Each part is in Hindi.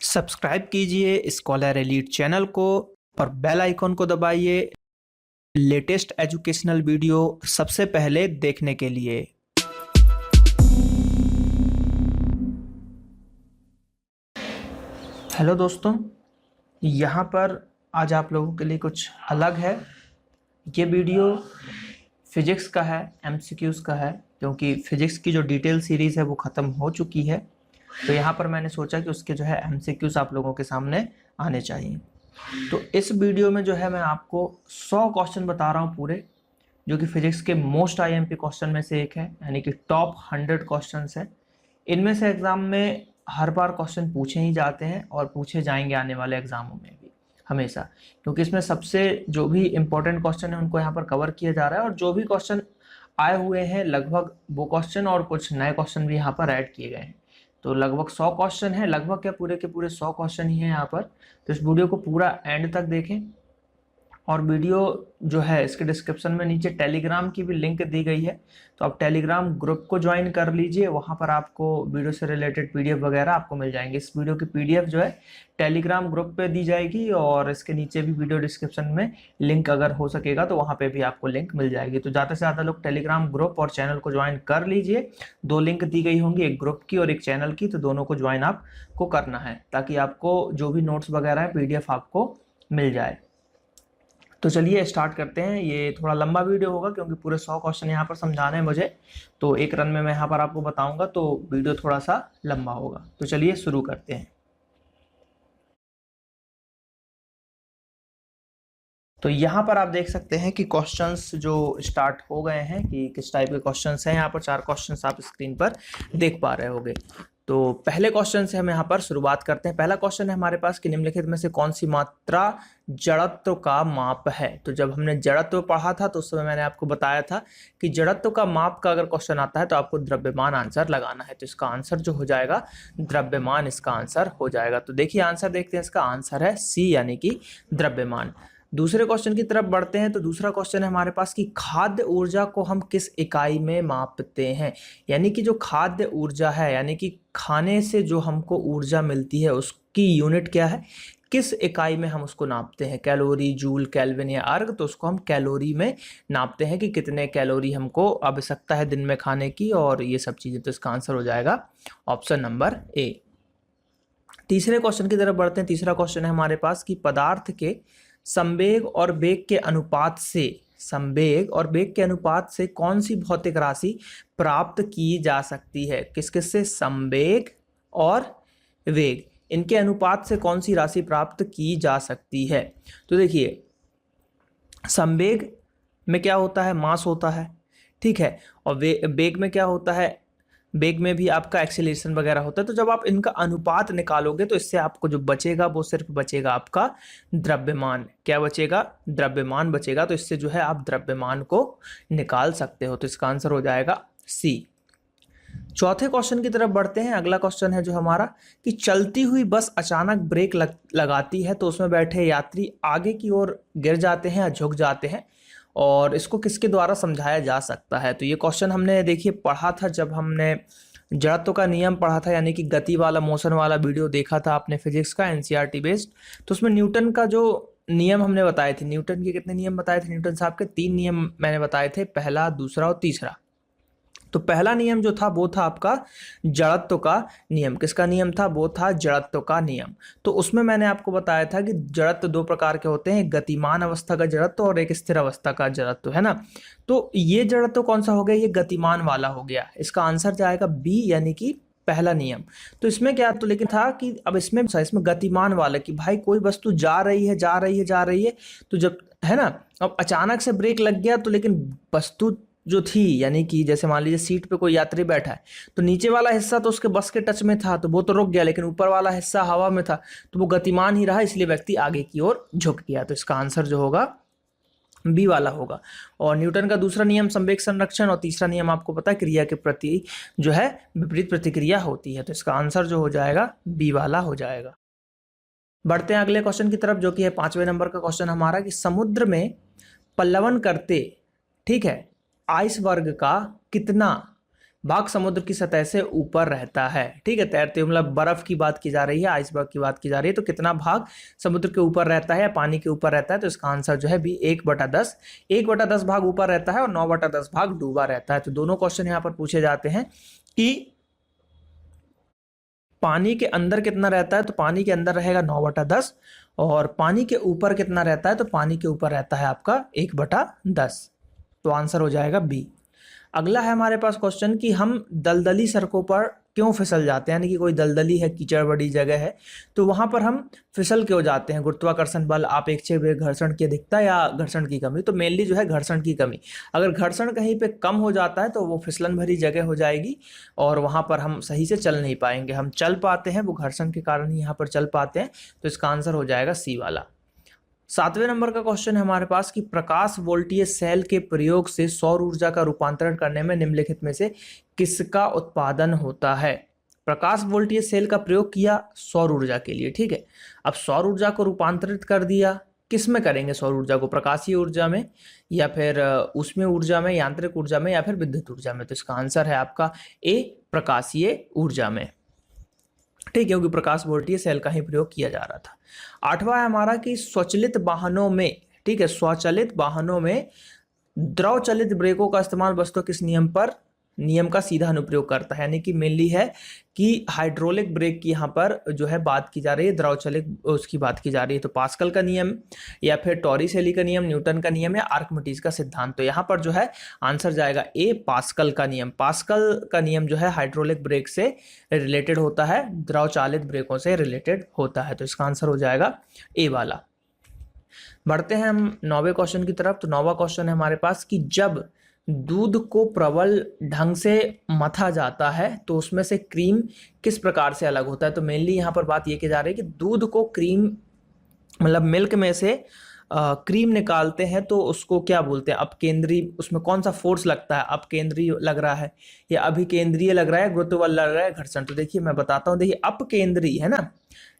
सब्सक्राइब कीजिए स्कॉलर एलीट चैनल को और बेल आइकॉन को दबाइए लेटेस्ट एजुकेशनल वीडियो सबसे पहले देखने के लिए। हेलो दोस्तों, यहाँ पर आज आप लोगों के लिए कुछ अलग है। ये वीडियो फिजिक्स का है, एमसीक्यूज का है, क्योंकि फिजिक्स की जो डिटेल सीरीज है वो ख़त्म हो चुकी है। तो यहाँ पर मैंने सोचा कि उसके जो है एमसीक्यूज आप लोगों के सामने आने चाहिए। तो इस वीडियो में जो है मैं आपको 100 क्वेश्चन बता रहा हूँ पूरे, जो कि फिजिक्स के मोस्ट आईएमपी क्वेश्चन में से एक है, यानी कि टॉप 100 क्वेश्चन है। इनमें से एग्जाम में हर बार क्वेश्चन पूछे ही जाते हैं और पूछे जाएंगे आने वाले एग्जामों में भी हमेशा, क्योंकि इसमें सबसे जो भी इंपॉर्टेंट क्वेश्चन है उनको यहाँ पर कवर किया जा रहा है। और जो भी क्वेश्चन आए हुए हैं लगभग वो क्वेश्चन और कुछ नए क्वेश्चन भी यहाँ पर ऐड किए गए हैं। तो लगभग 100 क्वेश्चन है, लगभग क्या पूरे के पूरे 100 क्वेश्चन ही हैं यहाँ पर। तो इस वीडियो को पूरा एंड तक देखें। और वीडियो जो है इसके डिस्क्रिप्शन में नीचे टेलीग्राम की भी लिंक दी गई है, तो आप टेलीग्राम ग्रुप को ज्वाइन कर लीजिए। वहाँ पर आपको वीडियो से रिलेटेड पीडीएफ वगैरह आपको मिल जाएंगे। इस वीडियो की पीडीएफ जो है टेलीग्राम ग्रुप पे दी जाएगी और इसके नीचे भी वीडियो डिस्क्रिप्शन में लिंक अगर हो सकेगा तो वहाँ पे भी आपको लिंक मिल जाएगी। तो ज़्यादा से ज़्यादा लोग टेलीग्राम ग्रुप और चैनल को ज्वाइन कर लीजिए। 2 लिंक दी गई होंगी, एक ग्रुप की और एक चैनल की, तो दोनों को ज्वाइन आपको करना है ताकि आपको जो भी नोट्स वगैरह है पीडीएफ आपको मिल जाए। तो चलिए स्टार्ट करते हैं। ये थोड़ा लंबा वीडियो होगा क्योंकि पूरे 100 क्वेश्चन यहाँ पर समझाने हैं मुझे, तो एक रन में मैं यहाँ पर आपको बताऊंगा, तो वीडियो थोड़ा सा लंबा होगा। तो चलिए शुरू करते हैं। तो यहाँ पर आप देख सकते हैं कि क्वेश्चंस जो स्टार्ट हो गए हैं कि किस टाइप के क्वेश्चंस हैं। यहाँ पर 4 क्वेश्चंस आप स्क्रीन पर देख पा रहे होंगे। तो पहले क्वेश्चन से हम यहाँ पर शुरुआत करते हैं। पहला क्वेश्चन है हमारे पास कि निम्नलिखित में से कौन सी मात्रा जड़त्व का माप है। तो जब हमने जड़त्व पढ़ा था तो उस समय मैंने आपको बताया था कि जड़त्व का माप का अगर क्वेश्चन आता है तो आपको द्रव्यमान आंसर लगाना है। तो इसका आंसर जो हो जाएगा द्रव्यमान, इसका आंसर हो जाएगा। तो देखिए आंसर देखते हैं, इसका आंसर है सी, यानी कि द्रव्यमान। दूसरे क्वेश्चन की तरफ बढ़ते हैं। तो दूसरा क्वेश्चन है हमारे पास कि खाद्य ऊर्जा को हम किस इकाई में मापते हैं। यानी कि जो खाद्य ऊर्जा है, यानी कि खाने से जो हमको ऊर्जा मिलती है उसकी यूनिट क्या है, किस इकाई में हम उसको नापते हैं। कैलोरी, जूल, केल्विन या अर्ग, तो उसको हम कैलोरी में नापते हैं कि कितने कैलोरी हमको आवश्यकता है दिन में खाने की और ये सब चीज़ें। तो इसका आंसर हो जाएगा ऑप्शन नंबर ए। तीसरे क्वेश्चन की तरफ बढ़ते हैं। तीसरा क्वेश्चन है हमारे पास कि पदार्थ के संवेग और वेग के अनुपात से, संवेग और वेग के अनुपात से कौन सी भौतिक राशि प्राप्त की जा सकती है। किस किस से, संवेग और वेग, इनके अनुपात से कौन सी राशि प्राप्त की जा सकती है। तो देखिए संवेग में क्या होता है, मास होता है, ठीक है, और वेग में क्या होता है, वेग में भी आपका एक्सीलरेशन वगैरह होता है। तो जब आप इनका अनुपात निकालोगे तो इससे आपको जो बचेगा वो सिर्फ बचेगा आपका द्रव्यमान। क्या बचेगा, द्रव्यमान बचेगा। तो इससे जो है आप द्रव्यमान को निकाल सकते हो। तो इसका आंसर हो जाएगा सी। चौथे क्वेश्चन की तरफ बढ़ते हैं। अगला क्वेश्चन है जो हमारा कि चलती हुई बस अचानक ब्रेक लगाती है तो उसमें बैठे यात्री आगे की ओर गिर जाते हैं या झुक जाते हैं, और इसको किसके द्वारा समझाया जा सकता है। तो ये क्वेश्चन हमने देखिए पढ़ा था जब हमने जड़त्व का नियम पढ़ा था, यानी कि गति वाला, मोशन वाला वीडियो देखा था आपने फिजिक्स का, एनसीईआरटी बेस्ड। तो उसमें न्यूटन का जो नियम हमने बताए थे, न्यूटन के कितने नियम बताए थे, न्यूटन साहब के 3 नियम मैंने बताए थे, पहला, दूसरा और तीसरा। तो पहला नियम जो था वो था आपका जड़त्व का नियम। किसका नियम था, वो था जड़त्व का नियम। तो उसमें मैंने आपको बताया था कि जड़त्व 2 प्रकार के होते हैं, एक गतिमान अवस्था का जड़त्व और एक स्थिर अवस्था का जड़त्व, है ना। तो ये जड़त्व कौन सा हो गया, ये गतिमान वाला हो गया। इसका आंसर जाएगा बी, यानी कि पहला नियम। तो इसमें क्या तो लेकिन था कि अब इसमें गतिमान वाला कि भाई कोई वस्तु जा रही है जा रही है जा रही है, तो जब, है ना, अब अचानक से ब्रेक लग गया तो लेकिन वस्तु जो थी, यानी कि जैसे मान लीजिए सीट पे कोई यात्री बैठा है तो नीचे वाला हिस्सा तो उसके बस के टच में था तो वो तो रुक गया, लेकिन ऊपर वाला हिस्सा हवा में था तो वो गतिमान ही रहा, इसलिए व्यक्ति आगे की ओर झुक गया। तो इसका आंसर जो होगा बी वाला होगा। और न्यूटन का दूसरा नियम संवेग संरक्षण, और तीसरा नियम आपको पता है क्रिया के प्रति जो है विपरीत प्रतिक्रिया होती है। तो इसका आंसर जो हो जाएगा बी वाला हो जाएगा। बढ़ते हैं अगले क्वेश्चन की तरफ, जो कि है 5वें नंबर का क्वेश्चन हमारा कि समुद्र में पल्लवन करते, ठीक है, आइसबर्ग का कितना भाग समुद्र की सतह से ऊपर रहता है। ठीक है, तैरते हुए मतलब बर्फ की बात की जा रही है, आइसबर्ग की बात की जा रही है। तो कितना भाग समुद्र के ऊपर रहता है या पानी के ऊपर रहता है? तो इसका आंसर जो है बी 1/10। 1/10 भाग ऊपर रहता है और 9/10 भाग डूबा रहता है। तो दोनों क्वेश्चन यहाँ पर पूछे जाते हैं कि पानी के अंदर कितना रहता है, तो पानी के अंदर रहेगा 9/10, और पानी के ऊपर कितना रहता है, तो पानी के ऊपर रहता है आपका 1/10। तो आंसर हो जाएगा बी। अगला है हमारे पास क्वेश्चन कि हम दलदली सड़कों पर क्यों फिसल जाते हैं, यानी कि कोई दलदली है, कीचड़ बड़ी जगह है, तो वहां पर हम फिसल क्यों जाते हैं? गुरुत्वाकर्षण बल, आपेक्षिक वेग, घर्षण की अधिकता या घर्षण की कमी? तो मेनली जो है घर्षण की कमी। अगर घर्षण कहीं पे कम हो जाता है तो वो फिसलन भरी जगह हो जाएगी और वहां पर हम सही से चल नहीं पाएंगे। हम चल पाते हैं वो घर्षण के कारण ही यहाँ पर चल पाते हैं। तो इसका आंसर हो जाएगा सी वाला। 7वें नंबर का क्वेश्चन है हमारे पास कि प्रकाश वोल्टीय सेल के प्रयोग से सौर ऊर्जा का रूपांतरण करने में निम्नलिखित में से किसका उत्पादन होता है? प्रकाश वोल्टीय सेल का प्रयोग किया सौर ऊर्जा के लिए। ठीक है, अब सौर ऊर्जा को रूपांतरित कर दिया, किस में करेंगे सौर ऊर्जा को? प्रकाशीय ऊर्जा में या फिर ऊष्मीय ऊर्जा में, यांत्रिक ऊर्जा में या फिर विद्युत ऊर्जा में? तो इसका आंसर है आपका ए, प्रकाशीय ऊर्जा में। ठीक है, क्योंकि प्रकाश वोल्टीय सेल का ही प्रयोग किया जा रहा था। 8वां है हमारा कि स्वचालित वाहनों में, ठीक है, स्वचालित वाहनों में द्रव चलित ब्रेकों का इस्तेमाल वस्तुतः किस नियम का सीधा अनुप्रयोग करता है? यानी कि मेनली है कि हाइड्रोलिक ब्रेक की यहाँ पर जो है बात की जा रही है, द्रव चलित उसकी बात की जा रही है। तो पास्कल का नियम या फिर टॉरिसेली का नियम, न्यूटन का नियम या आर्किमिडीज का सिद्धांत? तो यहाँ पर जो है आंसर जाएगा ए, पास्कल का नियम। पास्कल का नियम जो है हाइड्रोलिक ब्रेक से रिलेटेड होता है, द्रव चालित ब्रेकों से रिलेटेड होता है। तो इसका आंसर हो जाएगा ए वाला। बढ़ते हैं हम 9वें क्वेश्चन की तरफ। तो 9वां क्वेश्चन है हमारे पास कि जब दूध को प्रबल ढंग से मथा जाता है तो उसमें से क्रीम किस प्रकार से अलग होता है? तो मेनली यहाँ पर बात ये की जा रही है कि दूध को क्रीम मतलब मिल्क में से क्रीम निकालते हैं तो उसको क्या बोलते हैं? अपकेंद्रीय, उसमें कौन सा फोर्स लगता है? अपकेंद्रीय लग रहा है या अभिकेंद्रीय लग रहा है, गुरुत्व बल लग रहा है, घर्षण? तो देखिए मैं बताता हूँ, देखिए अपकेंद्रीय है ना,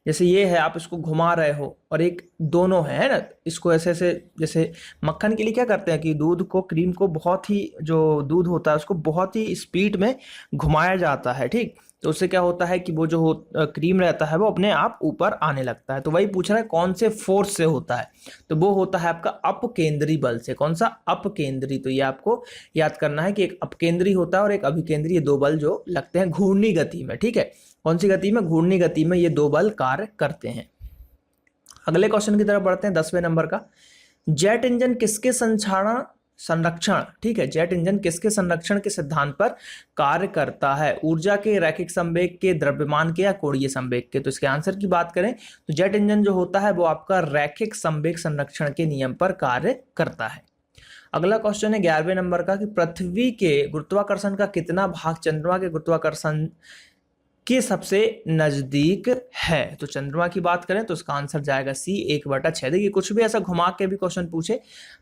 जैसे ये है, आप इसको घुमा रहे हो और एक दोनों है ना, इसको ऐसे ऐसे, जैसे मक्खन के लिए क्या करते हैं कि दूध को, क्रीम को बहुत ही, जो दूध होता है उसको बहुत ही स्पीड में घुमाया जाता है। ठीक, तो उससे क्या होता है कि वो जो क्रीम रहता है वो अपने आप ऊपर आने लगता है। तो वही पूछ रहा है कौन से फोर्स से होता है? तो वो होता है आपका अपकेंद्री बल से। कौन सा? अपकेंद्री। तो ये आपको याद करना है कि एक अपकेंद्री होता है और एक अभिकेंद्री, दो बल जो लगते हैं घूर्णी गति में। ठीक है, कौन सी गति में? घूर्णी गति में ये दो बल कार्य करते हैं। अगले क्वेश्चन की तरफ बढ़ते हैं, 10वें नंबर का। जेट इंजन किसके संरक्षण, ठीक है, जेट इंजन किसके संरक्षण के सिद्धांत पर कार्य करता है? ऊर्जा के, रैखिक संवेग के, द्रव्यमान के या कोणीय संवेग के? तो इसके आंसर की बात करें तो जेट इंजन जो होता है वो आपका रैखिक संवेग संरक्षण के नियम पर कार्य करता है। अगला क्वेश्चन है 11वें नंबर का कि पृथ्वी के गुरुत्वाकर्षण का कितना भाग चंद्रमा के गुरुत्वाकर्षण के सबसे नजदीक है? तो चंद्रमा की बात करें तो इसका आंसर जाएगा सी, 1/6। देखिए कुछ भी ऐसा घुमा के भी क्वेश्चन पूछे,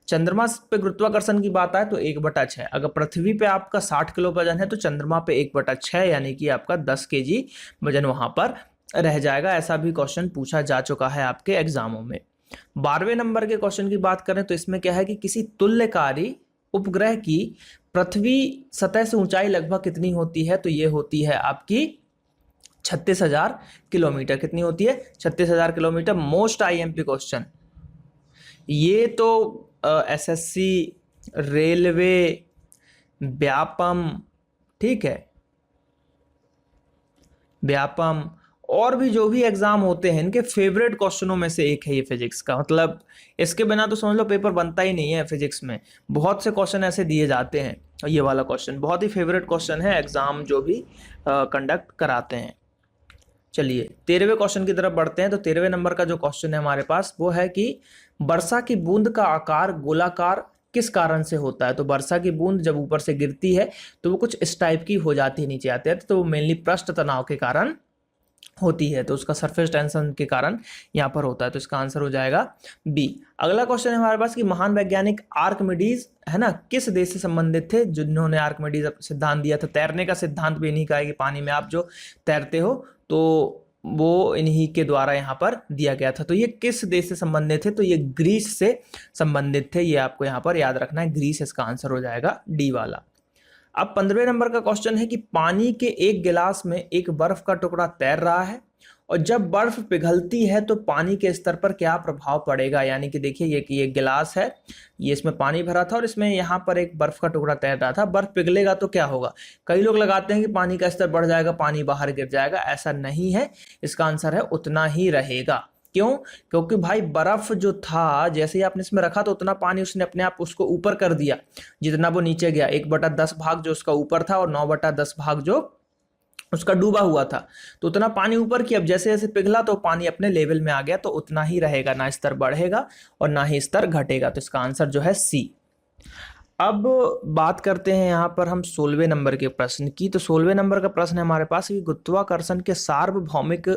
चंद्रमा पे गुरुत्वाकर्षण की बात आए तो 1/6। अगर पृथ्वी पे आपका 60 किलो वजन है तो चंद्रमा पे 1/6 यानी कि आपका 10 kg वजन वहां पर रह जाएगा। ऐसा भी क्वेश्चन पूछा जा चुका है आपके एग्जामों में। 12वें नंबर के क्वेश्चन की बात करें तो इसमें क्या है कि किसी तुल्यकारी उपग्रह की पृथ्वी सतह से ऊंचाई लगभग कितनी होती है? तो ये होती है आपकी 36,000 किलोमीटर। कितनी होती है? 36,000 किलोमीटर। मोस्ट आईएमपी क्वेश्चन ये तो एसएससी, रेलवे, व्यापम, ठीक है, व्यापम और भी जो भी एग्जाम होते हैं इनके फेवरेट क्वेश्चनों में से एक है ये फिजिक्स का। मतलब इसके बिना तो समझ लो पेपर बनता ही नहीं है फिजिक्स में। बहुत से क्वेश्चन ऐसे दिए जाते हैं, ये वाला क्वेश्चन बहुत ही फेवरेट क्वेश्चन है एग्जाम जो भी कंडक्ट कराते हैं। चलिए 13वें क्वेश्चन की तरफ बढ़ते हैं। तो 13वें नंबर का जो क्वेश्चन है हमारे पास वो है कि वर्षा की बूंद का आकार गोलाकार किस कारण से होता है? तो वर्षा की बूंद जब ऊपर से गिरती है तो वो कुछ इस टाइप की हो जाती है, नीचे आते हैं, तो वो मेनली पृष्ठ तनाव के कारण होती है। तो उसका सरफेस टेंशन के कारण यहाँ पर होता है। तो इसका आंसर हो जाएगा बी। अगला क्वेश्चन है हमारे पास कि महान वैज्ञानिक आर्किमिडीज है ना, किस देश से संबंधित थे जिन्होंने आर्किमिडीज सिद्धांत दिया था? तैरने का सिद्धांत भी इन्हीं का है कि पानी में आप जो तैरते हो तो वो इन्हीं के द्वारा यहाँ पर दिया गया था। तो ये किस देश से संबंधित थे? तो ये ग्रीस से संबंधित थे। ये आपको यहाँ पर याद रखना है, ग्रीस इसका आंसर हो जाएगा डी वाला। अब 15वें नंबर का क्वेश्चन है कि पानी के एक गिलास में एक बर्फ का टुकड़ा तैर रहा है और जब बर्फ पिघलती है तो पानी के स्तर पर क्या प्रभाव पड़ेगा। यानी कि देखिए ये गिलास है, ये इसमें पानी भरा था और इसमें यहाँ पर एक बर्फ का टुकड़ा तैर रहा था। बर्फ पिघलेगा तो क्या होगा। कई लोग लगाते हैं कि पानी का स्तर बढ़ जाएगा, पानी बाहर गिर जाएगा, ऐसा नहीं है। इसका आंसर है उतना ही रहेगा। क्यों? क्योंकि भाई बर्फ जो था जैसे ही आपने इसमें रखा तो उतना पानी उसने अपने आप उसको ऊपर कर दिया जितना वो नीचे गया। 1/10 भाग जो उसका ऊपर था और 9/10 भाग जो उसका डूबा हुआ था, तो उतना पानी ऊपर की। अब जैसे जैसे पिघला तो पानी अपने लेवल में आ गया, तो उतना ही रहेगा, ना स्तर बढ़ेगा और ना ही स्तर घटेगा। तो इसका आंसर जो है सी। अब बात करते हैं यहाँ पर हम 16वें नंबर के प्रश्न की। तो 16वें नंबर का प्रश्न है हमारे पास कि गुरुत्वाकर्षण के सार्वभौमिक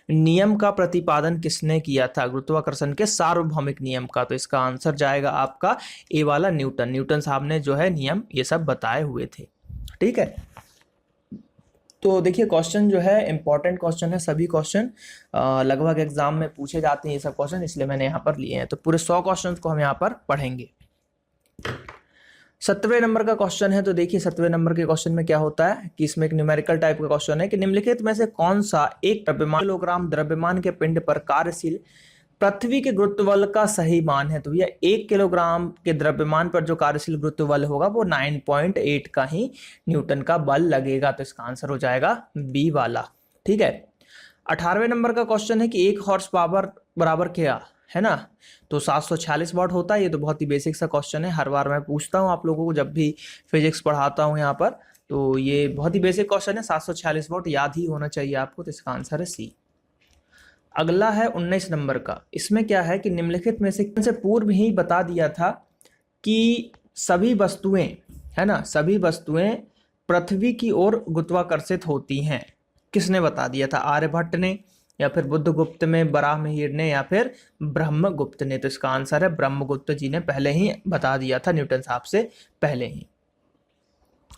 नियम का प्रतिपादन किसने किया था। गुरुत्वाकर्षण के सार्वभौमिक नियम का, तो इसका आंसर जाएगा आपका ए वाला न्यूटन साहब ने जो है नियम ये सब बताए हुए थे। ठीक है, तो देखिए क्वेश्चन जो है इंपॉर्टेंट क्वेश्चन है। सभी क्वेश्चन लगभग एग्जाम में पूछे जाते हैं ये सब क्वेश्चन, इसलिए मैंने यहाँ पर लिए हैं। तो पूरे 100 क्वेश्चन को हम यहाँ पर पढ़ेंगे। 17वें नंबर का क्वेश्चन है। तो देखिए 17वें नंबर के क्वेश्चन में क्या होता है कि इसमें एक न्यूमेरिकल टाइप का क्वेश्चन है कि निम्नलिखित में से कौन सा एक किलोग्राम द्रव्यमान के पिंड पर कार्यशील पृथ्वी के गुरुत्व बल का सही मान है। तो भैया 1 किलोग्राम के द्रव्यमान पर जो कार्यशील गुरुत्व बल होगा वो 9.8 का ही न्यूटन का बल लगेगा। तो इसका आंसर हो जाएगा बी वाला। ठीक है, 18वें नंबर का क्वेश्चन है कि 1 हॉर्स पावर बराबर क्या है ना। तो 746 वाट होता है। ये तो बहुत ही बेसिक सा क्वेश्चन है, हर बार मैं पूछता हूँ आप लोगों को जब भी फिजिक्स पढ़ाता हूँ यहाँ पर। तो ये बहुत ही बेसिक क्वेश्चन है, 746 वाट याद ही होना चाहिए आपको। तो इसका आंसर है सी। अगला है 19 नंबर का। इसमें क्या है कि निम्नलिखित में से पूर्व ही बता दिया था कि सभी वस्तुएं है ना, सभी वस्तुएं पृथ्वी की ओर गुरुत्वाकर्षित होती हैं। किसने बता दिया था? आर्यभट्ट ने, या फिर बुद्धगुप्त में, बराहमिहिर ने, या फिर ब्रह्मगुप्त ने। तो इसका आंसर है ब्रह्मगुप्त जी ने पहले ही बता दिया था, न्यूटन साहब से पहले ही।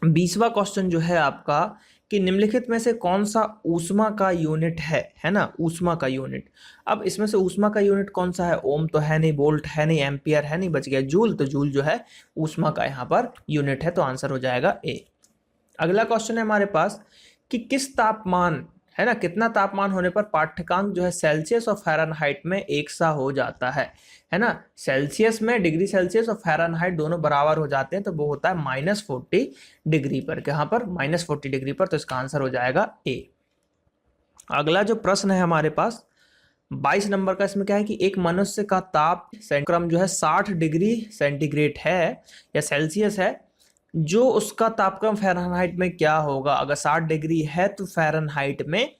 20वां क्वेश्चन जो है आपका कि निम्नलिखित में से कौन सा ऊष्मा का यूनिट है ना, ऊष्मा का यूनिट। अब इसमें से ऊष्मा का यूनिट कौन सा है? ओम तो है नहीं, वोल्ट है नहीं, एम्पियर है नहीं, बच गया जूल। तो जूल जो है ऊष्मा का यहाँ पर यूनिट है। तो आंसर हो जाएगा ए। अगला क्वेश्चन है हमारे पास कि किस तापमान है ना, कितना तापमान होने पर पाठ्यंक जो है सेल्सियस और फ़ारेनहाइट में एक सा हो जाता है ना। सेल्सियस में डिग्री सेल्सियस और फ़ारेनहाइट दोनों बराबर हो जाते हैं, तो वो होता है -40 डिग्री पर। कहाँ पर? -40 डिग्री पर। तो इसका आंसर हो जाएगा ए। अगला जो प्रश्न है हमारे पास 22 नंबर का, इसमें क्या है कि एक मनुष्य का ताप क्रम जो है 60 डिग्री सेंटीग्रेड है या सेल्सियस है, जो उसका तापक्रम फ़ारेनहाइट में क्या होगा। अगर 60 डिग्री है तो फ़ारेनहाइट में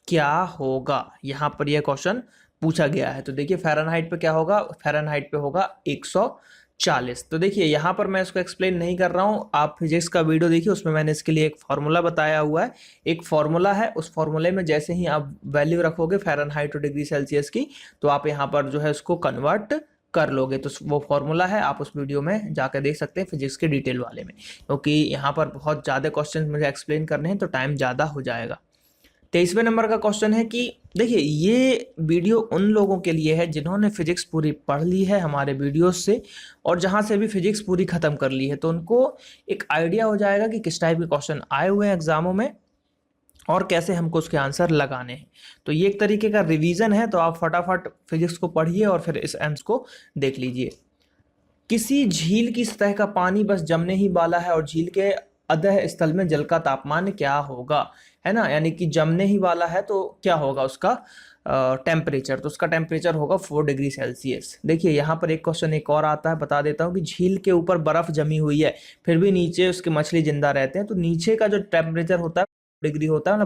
क्या होगा, यहाँ पर यह क्वेश्चन पूछा गया है। तो देखिए फ़ारेनहाइट पे क्या होगा, फ़ारेनहाइट पे होगा 140। तो देखिए यहाँ पर मैं इसको एक्सप्लेन नहीं कर रहा हूँ, आप फिजिक्स का वीडियो देखिए, उसमें मैंने इसके लिए एक फार्मूला बताया हुआ है। एक फार्मूला है, उस फार्मूले में जैसे ही आप वैल्यू रखोगे फ़ारेनहाइट और डिग्री सेल्सियस की, तो आप यहाँ पर जो है उसको कन्वर्ट कर लोगे। तो वो फॉर्मूला है, आप उस वीडियो में जाकर देख सकते हैं फिजिक्स के डिटेल वाले में, क्योंकि यहाँ पर बहुत ज़्यादा क्वेश्चन मुझे एक्सप्लेन करने हैं तो टाइम ज़्यादा हो जाएगा। 23वें नंबर का क्वेश्चन है कि देखिए ये वीडियो उन लोगों के लिए है जिन्होंने फिजिक्स पूरी पढ़ ली है हमारे वीडियोस से, और जहाँ से भी फिजिक्स पूरी खत्म कर ली है, तो उनको एक आइडिया हो जाएगा कि किस टाइप के क्वेश्चन आए हुए हैं एग्जामों में और कैसे हमको उसके आंसर लगाने हैं। तो ये एक तरीके का रिवीजन है, तो आप फटाफट फिजिक्स को पढ़िए और फिर इस एम्स को देख लीजिए। किसी झील की सतह का पानी बस जमने ही वाला है और झील के अधः स्थल में जल का तापमान क्या होगा, है ना। यानी कि जमने ही वाला है तो क्या होगा उसका टेम्परेचर, तो उसका टेम्परेचर होगा 4 डिग्री सेल्सियस। देखिए यहाँ पर एक क्वेश्चन एक और आता है, बता देता हूँ कि झील के ऊपर बर्फ जमी हुई है, फिर भी नीचे उसके मछली जिंदा रहते हैं, तो नीचे का जो टेम्परेचर होता है डिग्री होता है ना।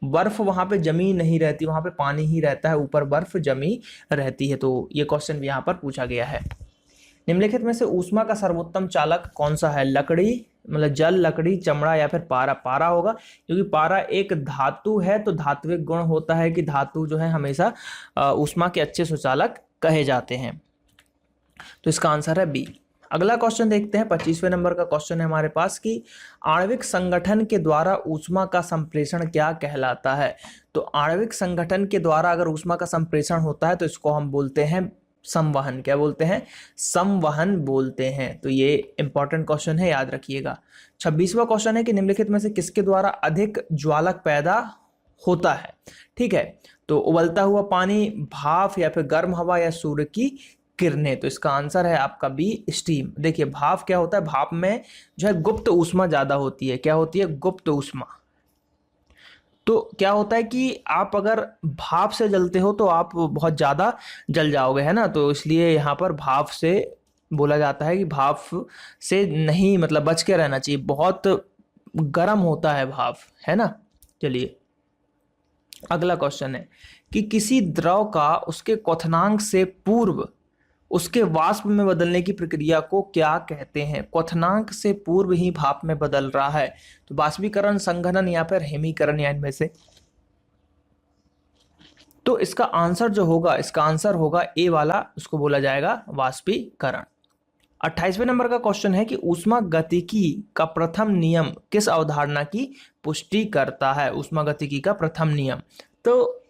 बर्फ वहां पे जमी नहीं रहती, वहां पे पानी ही रहता है, ऊपर बर्फ जमी रहती है। तो ये क्वेश्चन भी यहाँ पर पूछा गया है। निम्नलिखित में से ऊष्मा का सर्वोत्तम चालक कौन सा है? लकड़ी, मतलब जल, लकड़ी, चमड़ा, या फिर पारा। पारा होगा, क्योंकि पारा एक धातु है, तो धात्विक गुण होता है कि धातु जो है हमेशा ऊष्मा के अच्छे सुचालक कहे जाते हैं। तो इसका आंसर है बी। अगला क्वेश्चन देखते हैं, 25वें नंबर का क्वेश्चन है हमारे पास कि आणविक संगठन के द्वारा ऊष्मा का संप्रेषण क्या कहलाता है। तो आणविक संगठन के द्वारा अगर ऊष्मा का संप्रेषण होता है तो इसको हम बोलते हैं संवहन, क्या बोलते हैं, संवहन बोलते हैं। तो ये इंपॉर्टेंट क्वेश्चन है, याद रखिएगा। 26वां क्वेश्चन है कि निम्नलिखित में से किसके द्वारा अधिक ज्वालक पैदा होता है। ठीक है, तो उबलता हुआ पानी, भाप, या फिर गर्म हवा, या सूर्य की किरणें। तो इसका आंसर है आपका बी, स्टीम। देखिए भाप क्या होता है, भाप में जो है गुप्त ऊष्मा ज्यादा होती है। क्या होती है, गुप्त ऊष्मा। तो क्या होता है कि आप अगर भाप से जलते हो तो आप बहुत ज़्यादा जल जाओगे, है ना। तो इसलिए यहाँ पर भाप से बोला जाता है कि भाप से नहीं, मतलब बच के रहना चाहिए, बहुत गर्म होता है भाप, है ना। चलिए अगला क्वेश्चन है कि किसी द्रव का उसके क्वथनांक से पूर्व उसके वाष्प में बदलने की प्रक्रिया को क्या कहते हैं। क्वथनांक से पूर्व ही भाप में बदल रहा है, तो वाष्पीकरण, संघनन, या फिर हिमीकरण, या इनमें से। तो इसका आंसर जो होगा, इसका आंसर होगा ए वाला, उसको बोला जाएगा वाष्पीकरण। 28वें नंबर का क्वेश्चन है कि ऊष्मागतिकी का प्रथम नियम किस अवधारणा की पुष्टि करता है। ऊष्मागतिकी का प्रथम नियम तो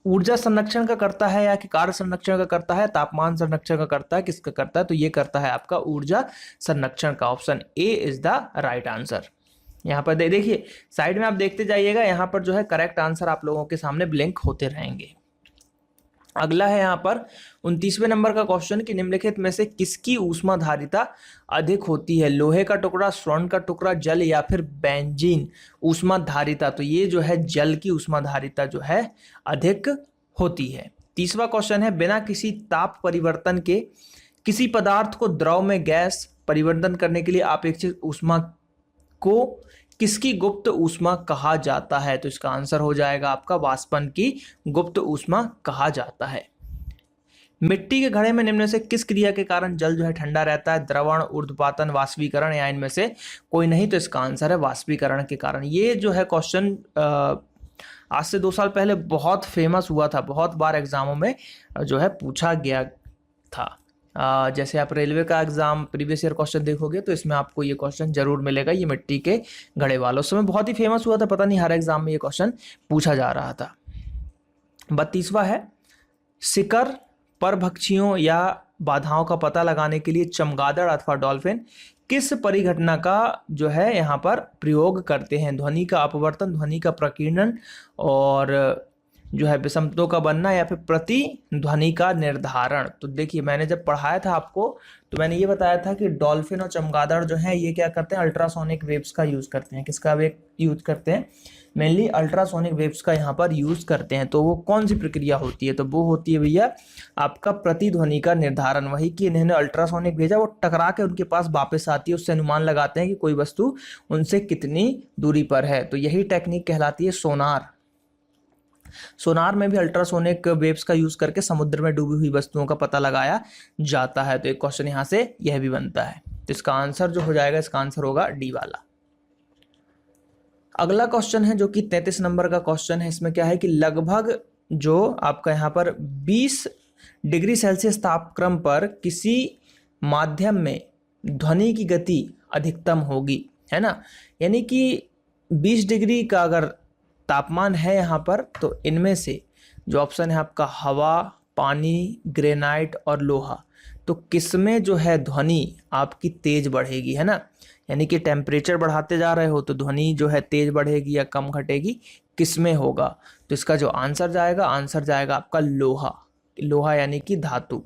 ऊर्जा संरक्षण का करता है, या कि कार्य संरक्षण का करता है, तापमान संरक्षण का करता है, किसका करता है। तो ये करता है आपका ऊर्जा संरक्षण का। Option A is the right answer. यहाँ पर देखिए साइड में आप देखते जाइएगा, यहाँ पर जो है करेक्ट आंसर आप लोगों के सामने ब्लिंक होते रहेंगे। अगला है यहाँ पर 29वें नंबर का क्वेश्चन कि निम्नलिखित में से किसकी ऊष्माधारिता अधिक होती है। लोहे का टुकड़ा, स्वर्ण का टुकड़ा, जल, या फिर बेंजीन। ऊष्माधारिता, तो ये जो है जल की ऊष्माधारिता जो है अधिक होती है। 30वां क्वेश्चन है बिना किसी ताप परिवर्तन के किसी पदार्थ को द्रव में गैस परिवर्तन करने के लिए अपेक्षित ऊष्मा को किसकी गुप्त ऊष्मा कहा जाता है। तो इसका आंसर हो जाएगा आपका वाष्पन की गुप्त ऊष्मा कहा जाता है। मिट्टी के घड़े में निम्न से किस क्रिया के कारण जल जो है ठंडा रहता है। द्रवण, ऊर्ध्वपातन, वाष्पीकरण, या इनमें से कोई नहीं। तो इसका आंसर है वाष्पीकरण के कारण। ये जो है क्वेश्चन आज से 2 साल पहले बहुत फेमस हुआ था, बहुत बार एग्जामों में जो है पूछा गया था। जैसे आप रेलवे का एग्जाम प्रीवियस ईयर क्वेश्चन देखोगे तो इसमें आपको ये क्वेश्चन जरूर मिलेगा। ये मिट्टी के घड़े वाला उस समय बहुत ही फेमस हुआ था, पता नहीं हर एग्जाम में ये क्वेश्चन पूछा जा रहा था। 32वां है शिकर परभक्षियों या बाधाओं का पता लगाने के लिए चमगादड़ अथवा डॉल्फिन किस परिघटना का जो है यहाँ पर प्रयोग करते हैं। ध्वनि का अपवर्तन, ध्वनि का प्रकीर्णन, और जो है विषमतों का बनना, या फिर प्रतिध्वनि का निर्धारण। तो देखिए मैंने जब पढ़ाया था आपको तो मैंने ये बताया था कि डॉल्फिन और चमगादड़ जो है ये क्या करते हैं, अल्ट्रासोनिक वेव्स का यूज करते हैं। किसका वेव यूज करते हैं, मेनली अल्ट्रासोनिक वेव्स का यहाँ पर यूज करते हैं। तो वो कौन सी प्रक्रिया होती है, तो वो होती है भैया आपका प्रतिध्वनि का निर्धारण। वही कि इन्होंने अल्ट्रासोनिक भेजा, वो टकरा के उनके पास वापस आती है, उससे अनुमान लगाते हैं कि कोई वस्तु उनसे कितनी दूरी पर है। तो यही टेक्निक कहलाती है सोनार। सोनार में भी अल्ट्रासोनिक वेव्स का यूज करके समुद्र में डूबी हुई वस्तुओं का पता लगाया जाता है। तो एक क्वेश्चन यहां से यह भी बनता है। तो इसका आंसर जो हो जाएगा, इसका आंसर होगा डी वाला। अगला क्वेश्चन है जो कि 33 नंबर का क्वेश्चन है। इसमें क्या है कि लगभग जो आपका यहाँ पर 20 डिग्री सेल्सियस तापक्रम पर किसी माध्यम में ध्वनि की गति अधिकतम होगी, है ना। यानी कि 20 डिग्री का अगर तापमान है यहाँ पर, तो इनमें से जो ऑप्शन है आपका हवा, पानी, ग्रेनाइट और लोहा, तो किसमें जो है ध्वनि आपकी तेज बढ़ेगी, है ना। यानी कि टेम्परेचर बढ़ाते जा रहे हो तो ध्वनि जो है तेज बढ़ेगी या कम घटेगी, किसमें होगा। तो इसका जो आंसर जाएगा, आंसर जाएगा आपका लोहा। लोहा यानी कि धातु,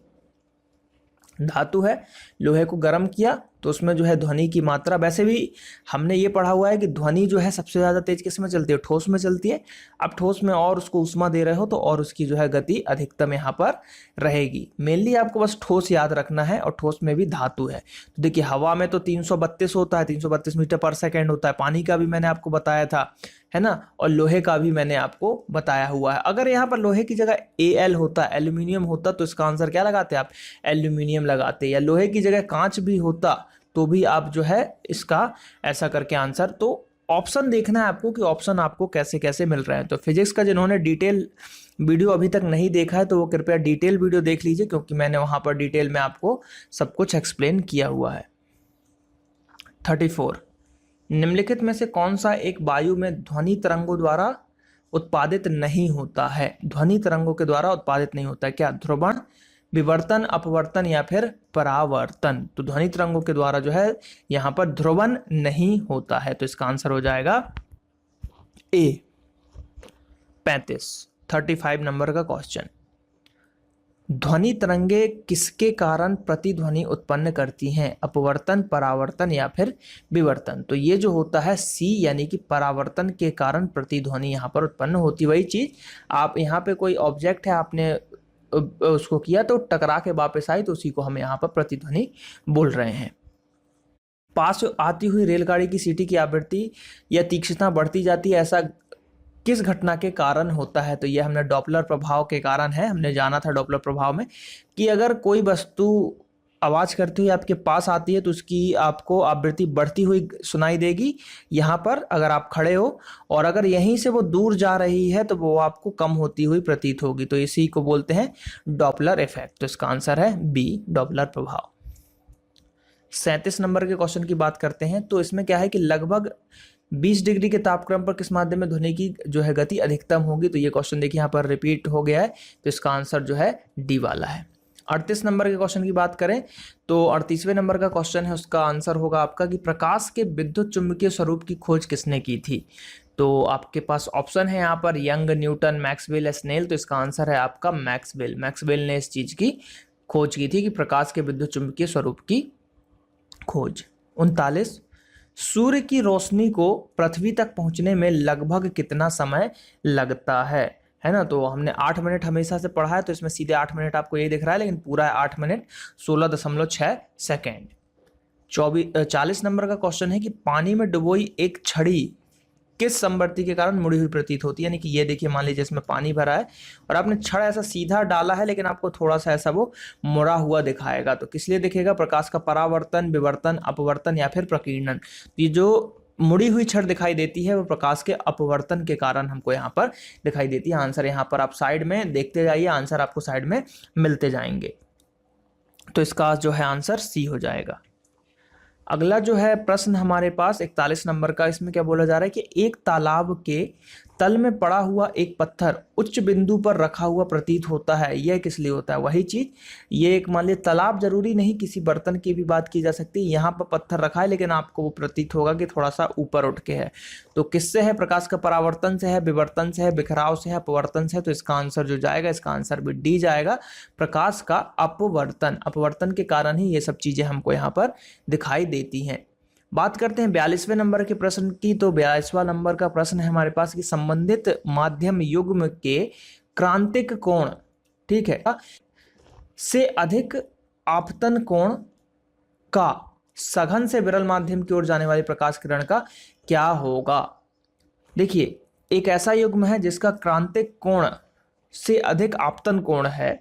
धातु है, लोहे को गर्म किया तो उसमें जो है ध्वनि की मात्रा, वैसे भी हमने ये पढ़ा हुआ है कि ध्वनि जो है सबसे ज़्यादा तेज किस में चलती है, ठोस में चलती है। अब ठोस में और उसको ऊष्मा दे रहे हो तो और उसकी जो है गति अधिकतम यहाँ पर रहेगी। मेनली आपको बस ठोस याद रखना है, और ठोस में भी धातु है। तो देखिए हवा में तो 332 होता है, 332 मीटर पर सेकेंड होता है। पानी का भी मैंने आपको बताया था, है ना, और लोहे का भी मैंने आपको बताया हुआ है। अगर यहाँ पर लोहे की जगह Al होता, एल्यूमिनियम होता, तो इसका आंसर क्या लगाते आप, एल्यूमिनियम लगाते। या लोहे की जगह कांच भी होता तो भी आप जो है इसका ऐसा करके आंसर। तो ऑप्शन देखना है आपको कि ऑप्शन आपको कैसे कैसे मिल रहे हैं। तो फिजिक्स का जिन्होंने डिटेल वीडियो अभी तक नहीं देखा है तो वो कृपया डिटेल वीडियो देख लीजिए, क्योंकि मैंने वहां पर डिटेल में आपको सब कुछ एक्सप्लेन किया हुआ है। 34 निम्नलिखित में से कौन सा एक वायु में ध्वनि तरंगों द्वारा उत्पादित नहीं होता है। ध्वनि तरंगों के द्वारा उत्पादित नहीं होता है। क्या ध्रुवण, विवर्तन, अपवर्तन या फिर परावर्तन। तो ध्वनि तरंगों के द्वारा जो है यहाँ पर ध्रुवन नहीं होता है। तो इसका आंसर हो जाएगा ए 35 नंबर का क्वेश्चन। ध्वनि तरंगे किसके कारण प्रतिध्वनि उत्पन्न करती हैं? अपवर्तन, परावर्तन या फिर विवर्तन। तो ये जो होता है सी यानी कि परावर्तन के कारण प्रतिध्वनि यहाँ पर उत्पन्न होती। वही चीज आप यहाँ पे कोई ऑब्जेक्ट है, आपने उसको किया तो टकरा के वापस आई, तो उसी को हम यहाँ पर प्रतिध्वनि बोल रहे हैं। पास आती हुई रेलगाड़ी की सीटी की आवृत्ति या तीक्ष्णता बढ़ती जाती है, ऐसा किस घटना के कारण होता है? तो ये हमने डॉपलर प्रभाव के कारण है। हमने जाना था डॉपलर प्रभाव में कि अगर कोई वस्तु आवाज करती हुई आपके पास आती है तो उसकी आपको आवृत्ति बढ़ती हुई सुनाई देगी यहाँ पर अगर आप खड़े हो, और अगर यहीं से वो दूर जा रही है तो वो आपको कम होती हुई प्रतीत होगी। तो इसी को बोलते हैं डॉपलर इफेक्ट। तो इसका आंसर है बी डॉपलर प्रभाव। 37 नंबर के क्वेश्चन की बात करते हैं। तो इसमें क्या है कि लगभग 20 डिग्री के तापक्रम पर किस माध्यम में ध्वनि की जो है गति अधिकतम होगी? तो ये क्वेश्चन देखिए यहाँ पर रिपीट हो गया है। तो इसका आंसर जो है डी वाला है। 38 नंबर के क्वेश्चन की बात करें तो 38वें नंबर का क्वेश्चन है, उसका आंसर होगा आपका कि प्रकाश के विद्युत चुंबकीय स्वरूप की खोज किसने की थी? तो आपके पास ऑप्शन है यहाँ पर यंग, न्यूटन, मैक्सवेल या स्नेल। तो इसका आंसर है आपका मैक्सवेल। मैक्सवेल ने इस चीज की खोज की थी कि प्रकाश के विद्युत चुंबकीय स्वरूप की खोज। 39 सूर्य की रोशनी को पृथ्वी तक पहुंचने में लगभग कितना समय लगता है ना? तो हमने 8 मिनट हमेशा से पढ़ा है, तो इसमें सीधे 8 मिनट आपको ये दिख रहा है, लेकिन पूरा है 8 मिनट 16.6 सेकेंड। 40 नंबर का क्वेश्चन है कि पानी में डुबोई एक छड़ी किस समवर्ती के कारण मुड़ी हुई प्रतीत होती है? यानी कि ये देखिए, मान लीजिए इसमें पानी भरा है और आपने छड़ ऐसा सीधा डाला है, लेकिन आपको थोड़ा सा ऐसा वो मुड़ा हुआ दिखाएगा। तो किस लिए दिखेगा? प्रकाश का परावर्तन, विवर्तन, अपवर्तन या फिर प्रकीर्णन। ये जो मुड़ी हुई छड़ दिखाई देती है वो प्रकाश के अपवर्तन के कारण हमको यहाँ पर दिखाई देती है। आंसर यहाँ पर आप साइड में देखते जाइए, आंसर आपको साइड में मिलते जाएंगे। तो इसका जो है आंसर सी हो जाएगा। अगला जो है प्रश्न हमारे पास 41 नंबर का, इसमें क्या बोला जा रहा है कि एक तालाब के तल में पड़ा हुआ एक पत्थर उच्च बिंदु पर रखा हुआ प्रतीत होता है। यह किस लिए होता है? वही चीज, ये एक मान लीजिए तालाब, जरूरी नहीं किसी बर्तन की भी बात की जा सकती है। यहाँ पर पत्थर रखा है लेकिन आपको वो प्रतीत होगा कि थोड़ा सा ऊपर उठ के है। तो किससे है? प्रकाश का परावर्तन से है, विवर्तन से है, बिखराव से है, अपवर्तन से है। तो इसका आंसर जो जाएगा, इसका आंसर भी डी जाएगा, प्रकाश का अपवर्तन। अपवर्तन के कारण ही ये सब चीजें हमको यहाँ पर दिखाई देती हैं। बात करते हैं 42वें नंबर के प्रश्न की। तो 42वां नंबर का प्रश्न है हमारे पास कि संबंधित माध्यम युग्म के क्रांतिक कोण, ठीक है, से अधिक आपतन कोण का सघन से विरल माध्यम की ओर जाने वाली प्रकाश किरण का क्या होगा? देखिए, एक ऐसा युग्म है जिसका क्रांतिक कोण से अधिक आपतन कोण है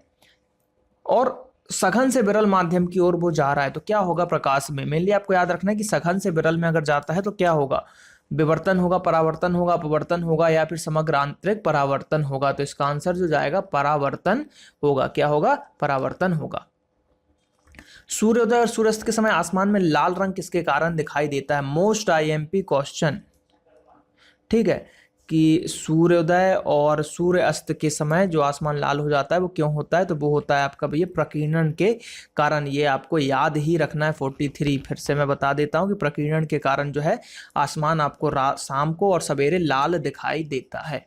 और सघन से विरल माध्यम की ओर वो जा रहा है, तो क्या होगा प्रकाश में? मेनली आपको याद रखना है कि सघन से विरल में अगर जाता है तो क्या होगा? विवर्तन होगा, परावर्तन होगा, अपवर्तन होगा या फिर समग्र आंतरिक परावर्तन होगा। तो इसका आंसर जो जाएगा परावर्तन होगा। क्या होगा? परावर्तन होगा। सूर्योदय और सूर्यास्त के समय आसमान में लाल रंग किसके कारण दिखाई देता है? मोस्ट आईएमपी क्वेश्चन, ठीक है, कि सूर्योदय और सूर्य अस्त के समय जो आसमान लाल हो जाता है वो क्यों होता है? तो वो होता है आपका भैया प्रकीर्णन के कारण। ये आपको याद ही रखना है। 43 फिर से मैं बता देता हूँ कि प्रकीर्णन के कारण जो है आसमान आपको शाम को और सवेरे लाल दिखाई देता है।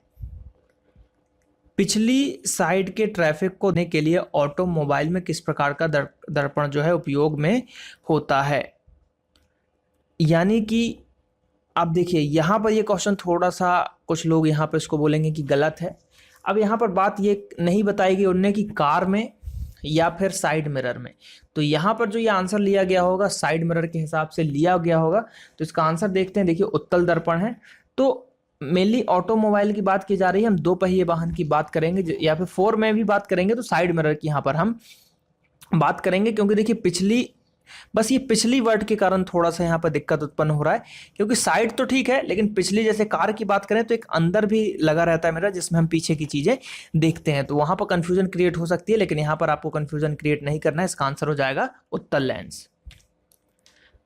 पिछली साइड के ट्रैफिक को देखने के लिए ऑटोमोबाइल में किस प्रकार का दर्पण जो है उपयोग में होता है? यानी कि आप देखिए, यहाँ पर ये क्वेश्चन थोड़ा सा कुछ लोग यहाँ पर इसको बोलेंगे कि गलत है। अब यहाँ पर बात ये नहीं बताई गई उनने कि कार में या फिर साइड मिरर में। तो यहाँ पर जो ये आंसर लिया गया होगा साइड मिरर के हिसाब से लिया गया होगा। तो इसका आंसर देखते हैं। देखिए, उत्तल दर्पण है। तो मेनली ऑटोमोबाइल की बात की जा रही है, हम 2 पहिए वाहन की बात करेंगे या फिर 4 में भी बात करेंगे तो साइड मिरर की यहाँ पर हम बात करेंगे। क्योंकि देखिए बस ये पिछली वर्ड के कारण थोड़ा सा यहाँ पर दिक्कत उत्पन्न हो रहा है, क्योंकि साइड तो ठीक है लेकिन पिछली, जैसे कार की बात करें तो एक अंदर भी लगा रहता है मिरर जिसमें हम पीछे की चीजें देखते हैं, तो वहां पर कंफ्यूजन क्रिएट हो सकती है। लेकिन यहाँ पर आपको कंफ्यूजन क्रिएट नहीं करना है। इसका आंसर हो जाएगा उत्तल लेंस।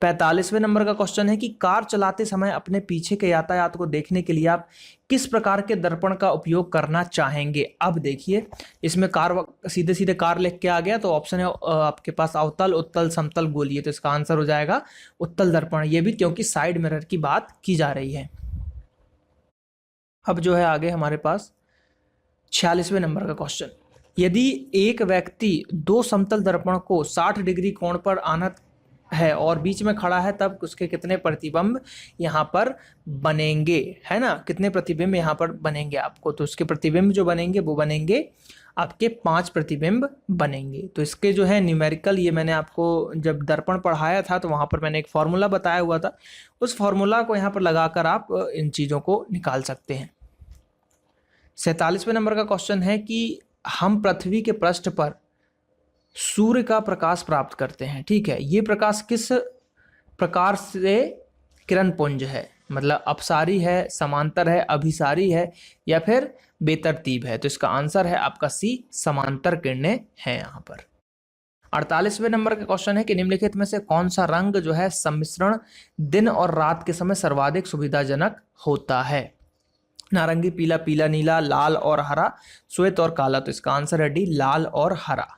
45वें नंबर का क्वेश्चन है कि कार चलाते समय अपने पीछे के यातायात को देखने के लिए आप किस प्रकार के दर्पण का उपयोग करना चाहेंगे। अब देखिए, इसमें कार सीधे सीधे कार लिख के आ गया, तो ऑप्शन है आपके पास अवतल, उत्तल, समतल, गोलीय। तो इसका आंसर हो जाएगा उत्तल दर्पण, ये भी क्योंकि साइड मिरर की बात की जा रही है। अब जो है आगे हमारे पास 46वें नंबर का क्वेश्चन, यदि एक व्यक्ति दो समतल दर्पण को 60 डिग्री कोण पर आना है और बीच में खड़ा है, तब उसके कितने प्रतिबिंब यहाँ पर बनेंगे, है ना, कितने प्रतिबिंब यहाँ पर बनेंगे आपको। तो उसके प्रतिबिंब जो बनेंगे वो बनेंगे आपके 5 प्रतिबिंब बनेंगे। तो इसके जो है न्यूमेरिकल, ये मैंने आपको जब दर्पण पढ़ाया था तो वहाँ पर मैंने एक फॉर्मूला बताया हुआ था, उस फॉर्मूला को यहाँ पर लगाकर आप इन चीज़ों को निकाल सकते हैं। 47वें नंबर का क्वेश्चन है कि हम पृथ्वी के पृष्ठ पर सूर्य का प्रकाश प्राप्त करते हैं, ठीक है। ये प्रकाश किस प्रकार से किरण पुंज है, मतलब अपसारी है, समांतर है, अभिसारी है या फिर बेतरतीब है। तो इसका आंसर है आपका सी, समांतर किरणें हैं यहाँ पर। 48वें नंबर का क्वेश्चन है कि निम्नलिखित में से कौन सा रंग जो है सम्मिश्रण दिन और रात के समय सर्वाधिक सुविधाजनक होता है। नारंगी, पीला, पीला नीला, लाल और हरा, श्वेत और काला। तो इसका आंसर है डी, लाल और हरा,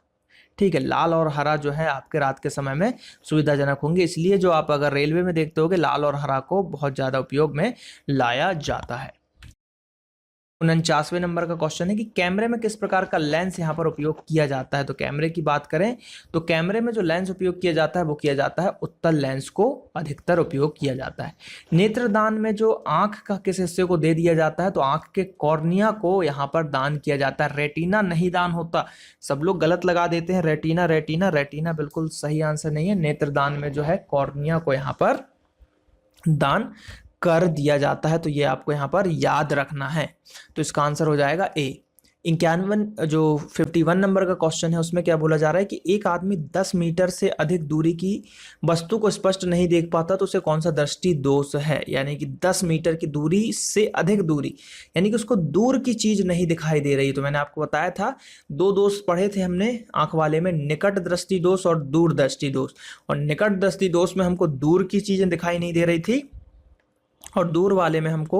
ठीक है। लाल और हरा जो है आपके रात के समय में सुविधाजनक होंगे, इसलिए जो आप अगर रेलवे में देखते होगे लाल और हरा को बहुत ज़्यादा उपयोग में लाया जाता है। 49वें नंबर का क्वेश्चन है कि कैमरे में किस प्रकार का लेंस यहाँ पर उपयोग किया जाता है। तो कैमरे की बात करें तो कैमरे में जो लेंस उपयोग किया जाता है वो किया जाता है उत्तल लेंस को अधिकतर उपयोग किया जाता है। नेत्रदान में जो आंख का किस हिस्से को दे दिया जाता है, तो आंख के कॉर्निया को यहाँ पर दान किया जाता है, रेटिना नहीं दान होता। सब लोग गलत लगा देते हैं, रेटिना रेटिना रेटिना बिल्कुल सही आंसर नहीं है। नेत्रदान में जो है कॉर्निया को यहाँ पर दान कर दिया जाता है, तो ये आपको यहाँ पर याद रखना है। तो इसका आंसर हो जाएगा ए। 51 नंबर का क्वेश्चन है, उसमें क्या बोला जा रहा है कि एक आदमी 10 मीटर से अधिक दूरी की वस्तु को स्पष्ट नहीं देख पाता, तो उसे कौन सा दृष्टि दोष है। यानी कि 10 मीटर की दूरी से अधिक दूरी, यानी कि उसको दूर की चीज नहीं दिखाई दे रही। तो मैंने आपको बताया था, दो दोष पढ़े थे हमने आंख वाले में, निकट दृष्टि दोष और दूर दृष्टि दोष। और निकट दृष्टि दोष में हमको दूर की चीजें दिखाई नहीं दे रही थी और दूर वाले में हमको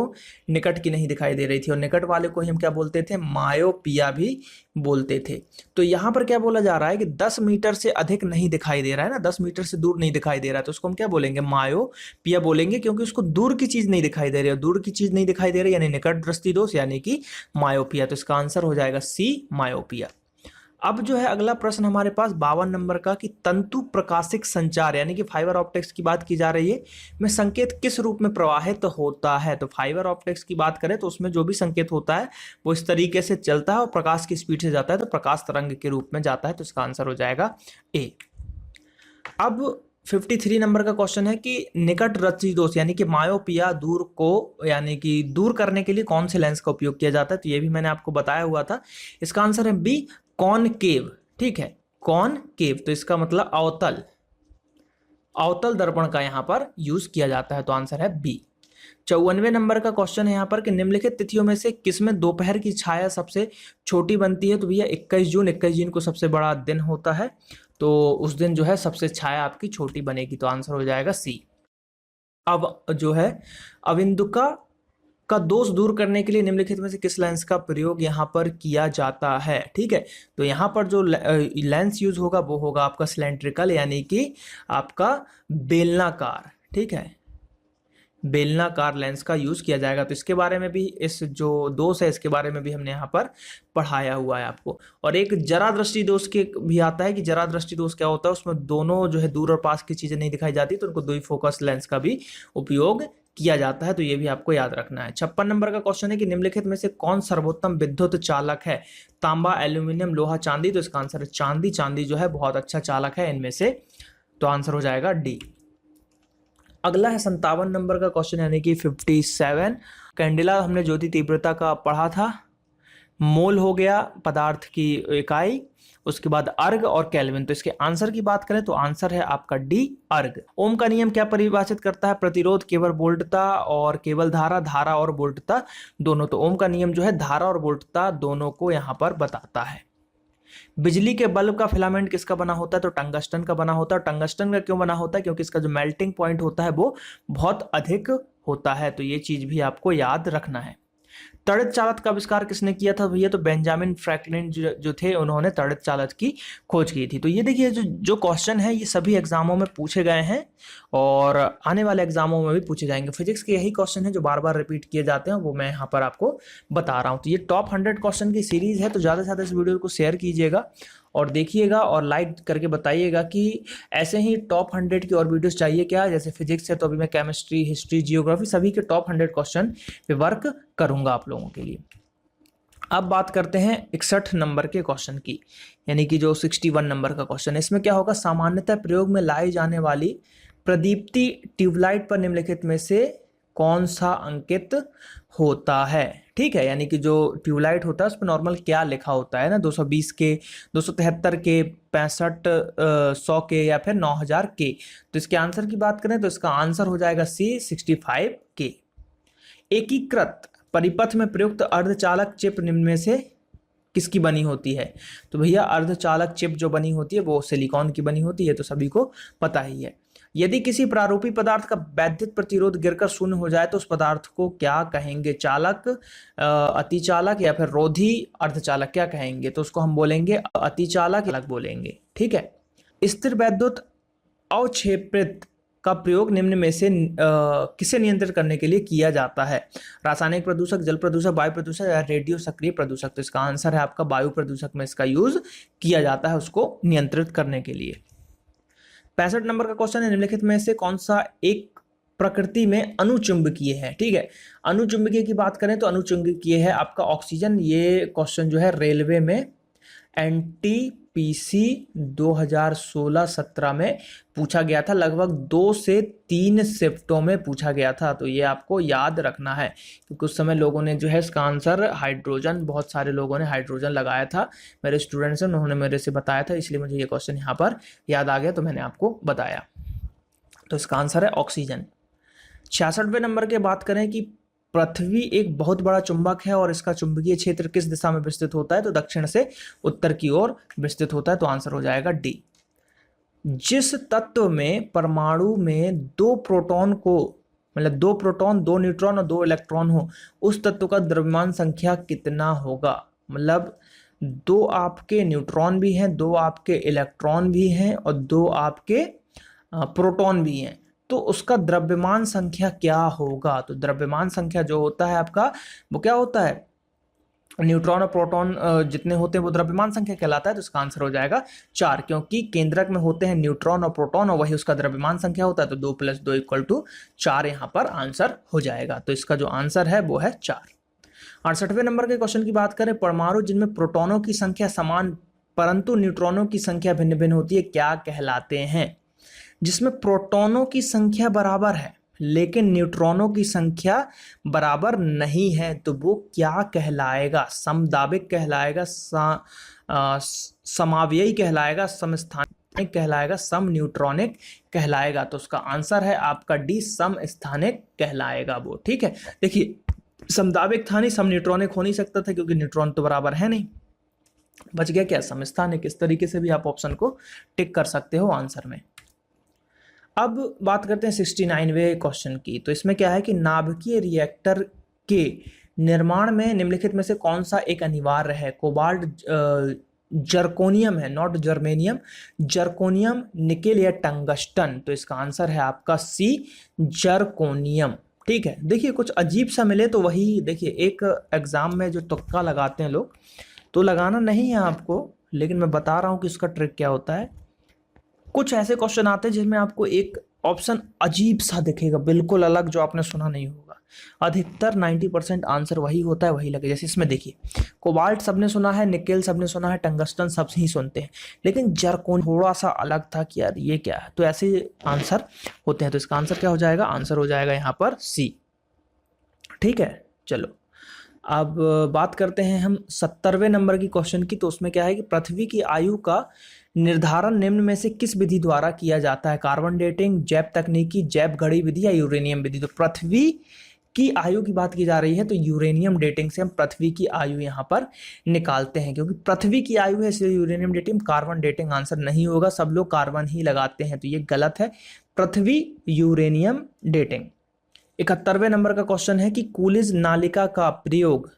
निकट की नहीं दिखाई दे रही थी, और निकट वाले को ही हम क्या बोलते थे, मायोपिया भी बोलते थे। तो यहाँ पर क्या बोला जा रहा है कि 10 मीटर से अधिक नहीं दिखाई दे रहा है ना, 10 मीटर से दूर नहीं दिखाई दे रहा है, तो उसको हम क्या बोलेंगे, मायोपिया बोलेंगे, क्योंकि उसको दूर की चीज नहीं दिखाई दे रही है। दूर की चीज नहीं दिखाई दे रही यानी निकट दृष्टि दोष, यानी कि मायोपिया। तो इसका आंसर हो जाएगा सी, मायोपिया। अब जो है अगला प्रश्न हमारे पास 52 नंबर का कि तंतु प्रकाशिक संचार यानी कि फाइबर ऑप्टिक्स की बात की जा रही है, में संकेत किस रूप में प्रवाहित होता है। तो फाइबर ऑप्टिक्स की बात करें तो उसमें जो भी संकेत होता है वो इस तरीके से चलता है और प्रकाश की स्पीड से जाता है, तो प्रकाश तरंग के रूप में जाता है। तो इसका आंसर हो जाएगा ए। अब 53 नंबर का क्वेश्चन है कि निकट दृष्टि दोष यानी कि मायोपिया दूर को यानी कि दूर करने के लिए कौन से लेंस का उपयोग किया जाता है। तो ये भी मैंने आपको बताया हुआ था। इसका आंसर है बी, कॉनकेव, ठीक है, कॉनकेव। तो इसका मतलब अवतल, अवतल दर्पण का यहां पर यूज किया जाता है। तो आंसर है बी। 54वें नंबर का क्वेश्चन है यहाँ पर कि निम्नलिखित तिथियों में से किसमें दोपहर की छाया सबसे छोटी बनती है। तो भैया 21 जून को सबसे बड़ा दिन होता है, तो उस दिन जो है सबसे छाया आपकी छोटी बनेगी। तो आंसर हो जाएगा सी। अब जो है अविंदुका का दोष दूर करने के लिए निम्नलिखित में से किस लेंस का प्रयोग यहाँ पर किया जाता है, ठीक है। तो यहाँ पर जो लेंस यूज होगा वो होगा आपका सिलेंड्रिकल यानी कि आपका बेलनाकार, ठीक है, बेलनाकार लेंस का यूज किया जाएगा। तो इसके बारे में भी, इस जो दोष है इसके बारे में भी हमने यहाँ पर पढ़ाया हुआ है आपको। और एक जरा दृष्टि दोष के भी आता है कि जरा दृष्टि दोष क्या होता है, उसमें दोनों जो है दूर और पास की चीजें नहीं दिखाई जाती, तो उनको द्विफोकस लेंस का भी उपयोग किया जाता है। तो ये भी आपको याद रखना है। 56 नंबर का क्वेश्चन है कि निम्नलिखित में से कौन सर्वोत्तम विद्युत चालक है, तांबा, एल्यूमिनियम, लोहा, चांदी। तो इसका आंसर है चांदी। चांदी जो है बहुत अच्छा चालक है इनमें से, तो आंसर हो जाएगा डी। अगला है 57 नंबर का क्वेश्चन यानी कि 57। कैंडिला हमने ज्योति तीव्रता का पढ़ा था, मोल हो गया पदार्थ की इकाई, उसके बाद अर्ग और केल्विन। तो इसके आंसर की बात करें तो आंसर है आपका डी, अर्ग। ओम का नियम क्या परिभाषित करता है, प्रतिरोध, केवल वोल्टता और केवल धारा, धारा और वोल्टता दोनों। तो ओम का नियम जो है धारा और वोल्टता दोनों को यहाँ पर बताता है। बिजली के बल्ब का फिलामेंट किसका बना होता है? तो टंगस्टन का बना होता है। टंगस्टन का क्यों बना होता है? क्योंकि इसका जो मेल्टिंग पॉइंट होता है वो बहुत अधिक होता है। तो ये चीज भी आपको याद रखना है। तड़ित चालक का आविष्कार किसने किया था भैया? तो बेंजामिन फ्रैंकलिन जो थे उन्होंने तड़ित चालक की खोज की थी। तो ये देखिए जो क्वेश्चन है ये सभी एग्जामों में पूछे गए हैं और आने वाले एग्जामों में भी पूछे जाएंगे। फिजिक्स के यही क्वेश्चन है जो बार बार रिपीट किए जाते हैं, वो मैं यहाँ पर आपको बता रहा हूँ। तो ये टॉप 100 क्वेश्चन की सीरीज है, तो ज़्यादा से ज़्यादा इस वीडियो को शेयर कीजिएगा और देखिएगा और लाइक करके बताइएगा कि ऐसे ही टॉप 100 की और वीडियोस चाहिए क्या। जैसे फिजिक्स है तो अभी मैं केमिस्ट्री, हिस्ट्री, जियोग्राफी सभी के टॉप 100 क्वेश्चन पे वर्क करूंगा आप लोगों के लिए। अब बात करते हैं 61 नंबर के क्वेश्चन की, यानी कि जो 61 नंबर का क्वेश्चन है। इसमें क्या होगा? सामान्यतः प्रयोग में लाई जाने वाली प्रदीप्ति ट्यूबलाइट पर निम्नलिखित में से कौन सा अंकित होता है? ठीक है, यानी कि जो ट्यूबलाइट होता है उस पर नॉर्मल क्या लिखा होता है ना, 220 के, 273 के, 65, 100 के या फिर 9000 के। तो इसके आंसर की बात करें तो इसका आंसर हो जाएगा सी 65 के। एकीकृत परिपथ में प्रयुक्त अर्धचालक चिप निम्न में से किसकी बनी होती है? तो भैया अर्धचालक चिप जो बनी होती है वो सिलिकॉन की बनी होती है, तो सभी को पता ही है। यदि किसी प्रारूपी पदार्थ का वैद्युत प्रतिरोध गिरकर शून्य हो जाए तो उस पदार्थ को क्या कहेंगे? चालक, अतिचालक या फिर रोधी अर्धचालक क्या कहेंगे? तो उसको हम बोलेंगे अतिचालक बोलेंगे। ठीक है। स्थिर वैद्युत अवक्षेपित का प्रयोग निम्न में से किसे नियंत्रित करने के लिए किया जाता है? रासायनिक प्रदूषक, जल प्रदूषक, वायु प्रदूषक या रेडियो सक्रिय प्रदूषक? तो इसका आंसर है आपका वायु प्रदूषक में इसका यूज किया जाता है उसको नियंत्रित करने के लिए। 65 नंबर का क्वेश्चन है, निम्नलिखित में से कौन सा एक प्रकृति में अनुचुंबकीय है? ठीक है, अनुचुंबकीय की बात करें तो अनुचुंबकीय है आपका ऑक्सीजन। ये क्वेश्चन जो है रेलवे में NTPC 2016-17 में पूछा गया था, लगभग 2 से 3 शिफ्टों में पूछा गया था। तो ये आपको याद रखना है क्योंकि उस समय लोगों ने जो है इसका आंसर हाइड्रोजन, बहुत सारे लोगों ने हाइड्रोजन लगाया था। मेरे स्टूडेंट्स हैं उन्होंने मेरे से बताया था, इसलिए मुझे ये क्वेश्चन यहाँ पर याद आ गया तो मैंने आपको बताया। तो इसका आंसर है ऑक्सीजन। 66वें नंबर के बात करें कि पृथ्वी एक बहुत बड़ा चुंबक है और इसका चुंबकीय क्षेत्र किस दिशा में विस्तृत होता है? तो दक्षिण से उत्तर की ओर विस्तृत होता है। तो आंसर हो जाएगा डी। जिस तत्व में परमाणु में 2 प्रोटॉन को, मतलब 2 प्रोटॉन, 2 न्यूट्रॉन और 2 इलेक्ट्रॉन हो, उस तत्व का द्रव्यमान संख्या कितना होगा? मतलब 2 आपके न्यूट्रॉन भी हैं, 2 आपके इलेक्ट्रॉन भी हैं और 2 आपके प्रोटॉन भी हैं, तो उसका द्रव्यमान संख्या क्या होगा? तो द्रव्यमान संख्या जो होता है आपका वो क्या होता है? न्यूट्रॉन और प्रोटॉन जितने होते हैं वो द्रव्यमान संख्या कहलाता है। तो इसका आंसर हो जाएगा 4, क्योंकि केंद्रक में होते हैं न्यूट्रॉन और प्रोटॉन और वही उसका द्रव्यमान संख्या होता है। तो 2 + 2 = 4 यहाँ पर आंसर हो जाएगा। तो इसका जो आंसर है वो है 4। 68वें नंबर के क्वेश्चन की बात करें, परमाणु जिनमें प्रोटॉनों की संख्या समान परंतु न्यूट्रॉनों की संख्या भिन्न भिन्न होती है क्या कहलाते हैं? जिसमें प्रोटॉनों की संख्या बराबर है लेकिन न्यूट्रॉनों की संख्या बराबर नहीं है, तो वो क्या कहलाएगा? समदाबिक कहलाएगा, समावयवी कहलाएगा, समस्थानिक कहलाएगा, सम न्यूट्रॉनिक कहलाएगा? तो उसका आंसर है आपका डी, सम स्थानिक कहलाएगा वो। ठीक है, देखिए समदाबिक था नहीं, सम न्यूट्रॉनिक हो नहीं सकता था क्योंकि न्यूट्रॉन तो बराबर है नहीं। बच गया क्या? समस्थानिक। इस तरीके से भी आप ऑप्शन को टिक कर सकते हो आंसर में। अब बात करते हैं 69वें क्वेश्चन की। तो इसमें क्या है कि नाभिकीय रिएक्टर के निर्माण में निम्नलिखित में से कौन सा एक अनिवार्य है? कोबाल्ट, जर्कोनियम है, नॉट जर्मेनियम, जर्कोनियम, निकेल या टंगस्टन? तो इसका आंसर है आपका सी, जर्कोनियम। ठीक है, देखिए कुछ अजीब सा मिले तो वही, देखिए एक एग्जाम में जो तुक्का लगाते हैं लोग, तो लगाना नहीं है आपको, लेकिन मैं बता रहा हूँ कि इसका ट्रिक क्या होता है। कुछ ऐसे क्वेश्चन आते हैं जिसमें आपको एक ऑप्शन अजीब सा दिखेगा, बिल्कुल अलग, जो आपने सुना नहीं होगा। अधिकतर 90% आंसर वही होता है, वही लगे। जैसे इसमें देखिए कोबाल्ट सबने सुना है, निकेल सबने सुना है, टंगस्टन सब ही सुनते हैं, लेकिन जर्कोन थोड़ा सा अलग था कि यार ये क्या है। तो ऐसे आंसर होते हैं। तो इसका आंसर क्या हो जाएगा? आंसर हो जाएगा यहाँ पर सी। ठीक है, चलो अब बात करते हैं हम 70वें नंबर की क्वेश्चन की। तो उसमें क्या है कि पृथ्वी की आयु का निर्धारण निम्न में से किस विधि द्वारा किया जाता है? कार्बन डेटिंग, जैव तकनीकी, जैव घड़ी विधि या यूरेनियम विधि? तो पृथ्वी की आयु की बात की जा रही है तो यूरेनियम डेटिंग से हम पृथ्वी की आयु यहाँ पर निकालते हैं, क्योंकि पृथ्वी की आयु है इसलिए uranium dating, carbon dating answer नहीं होगा, सब लोग कार्बन ही लगाते हैं तो ये गलत है, पृथ्वी यूरेनियम डेटिंग। 71वें नंबर का क्वेश्चन है कि कूलिज नालिका का प्रयोग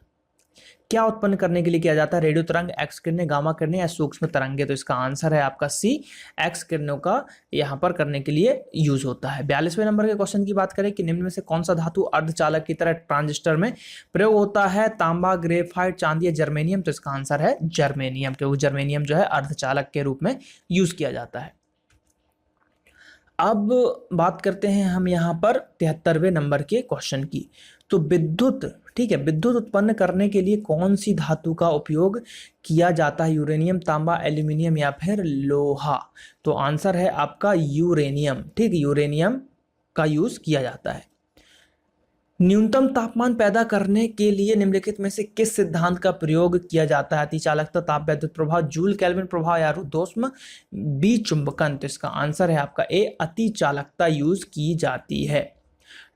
क्या उत्पन्न करने के लिए किया जाता है? रेडियो तरंग, एक्स किरणें, गामा किरणें या सूक्ष्म तरंगे? तो इसका आंसर है आपका सी, एक्स किरणों का यहां पर करने के लिए यूज होता है। 42वें नंबर के क्वेश्चन की बात करें कि निम्न में से कौन सा धातु अर्धचालक की तरह ट्रांजिस्टर में प्रयोग होता है? तांबा, ग्रेफाइट, चांदी या जर्मेनियम? तो इसका आंसर है जर्मेनियम, क्योंकि जर्मेनियम जो है अर्धचालक के रूप में यूज किया जाता है। अब बात करते हैं हम यहाँ पर 73वें नंबर के क्वेश्चन की। तो विद्युत, ठीक है, विद्युत उत्पन्न करने के लिए कौन सी धातु का उपयोग किया जाता है? यूरेनियम, तांबा, एल्यूमिनियम या फिर लोहा? तो आंसर है आपका यूरेनियम, ठीक, यूरेनियम का यूज किया जाता है। न्यूनतम तापमान पैदा करने के लिए निम्नलिखित में से किस सिद्धांत का प्रयोग किया जाता है? अतिचालकता, ताप विद्युत प्रभाव, जूल केल्विन प्रभाव या रुद्धोष्म, बी चुंबकन? तो इसका आंसर है आपका ए, अतिचालकता यूज की जाती है।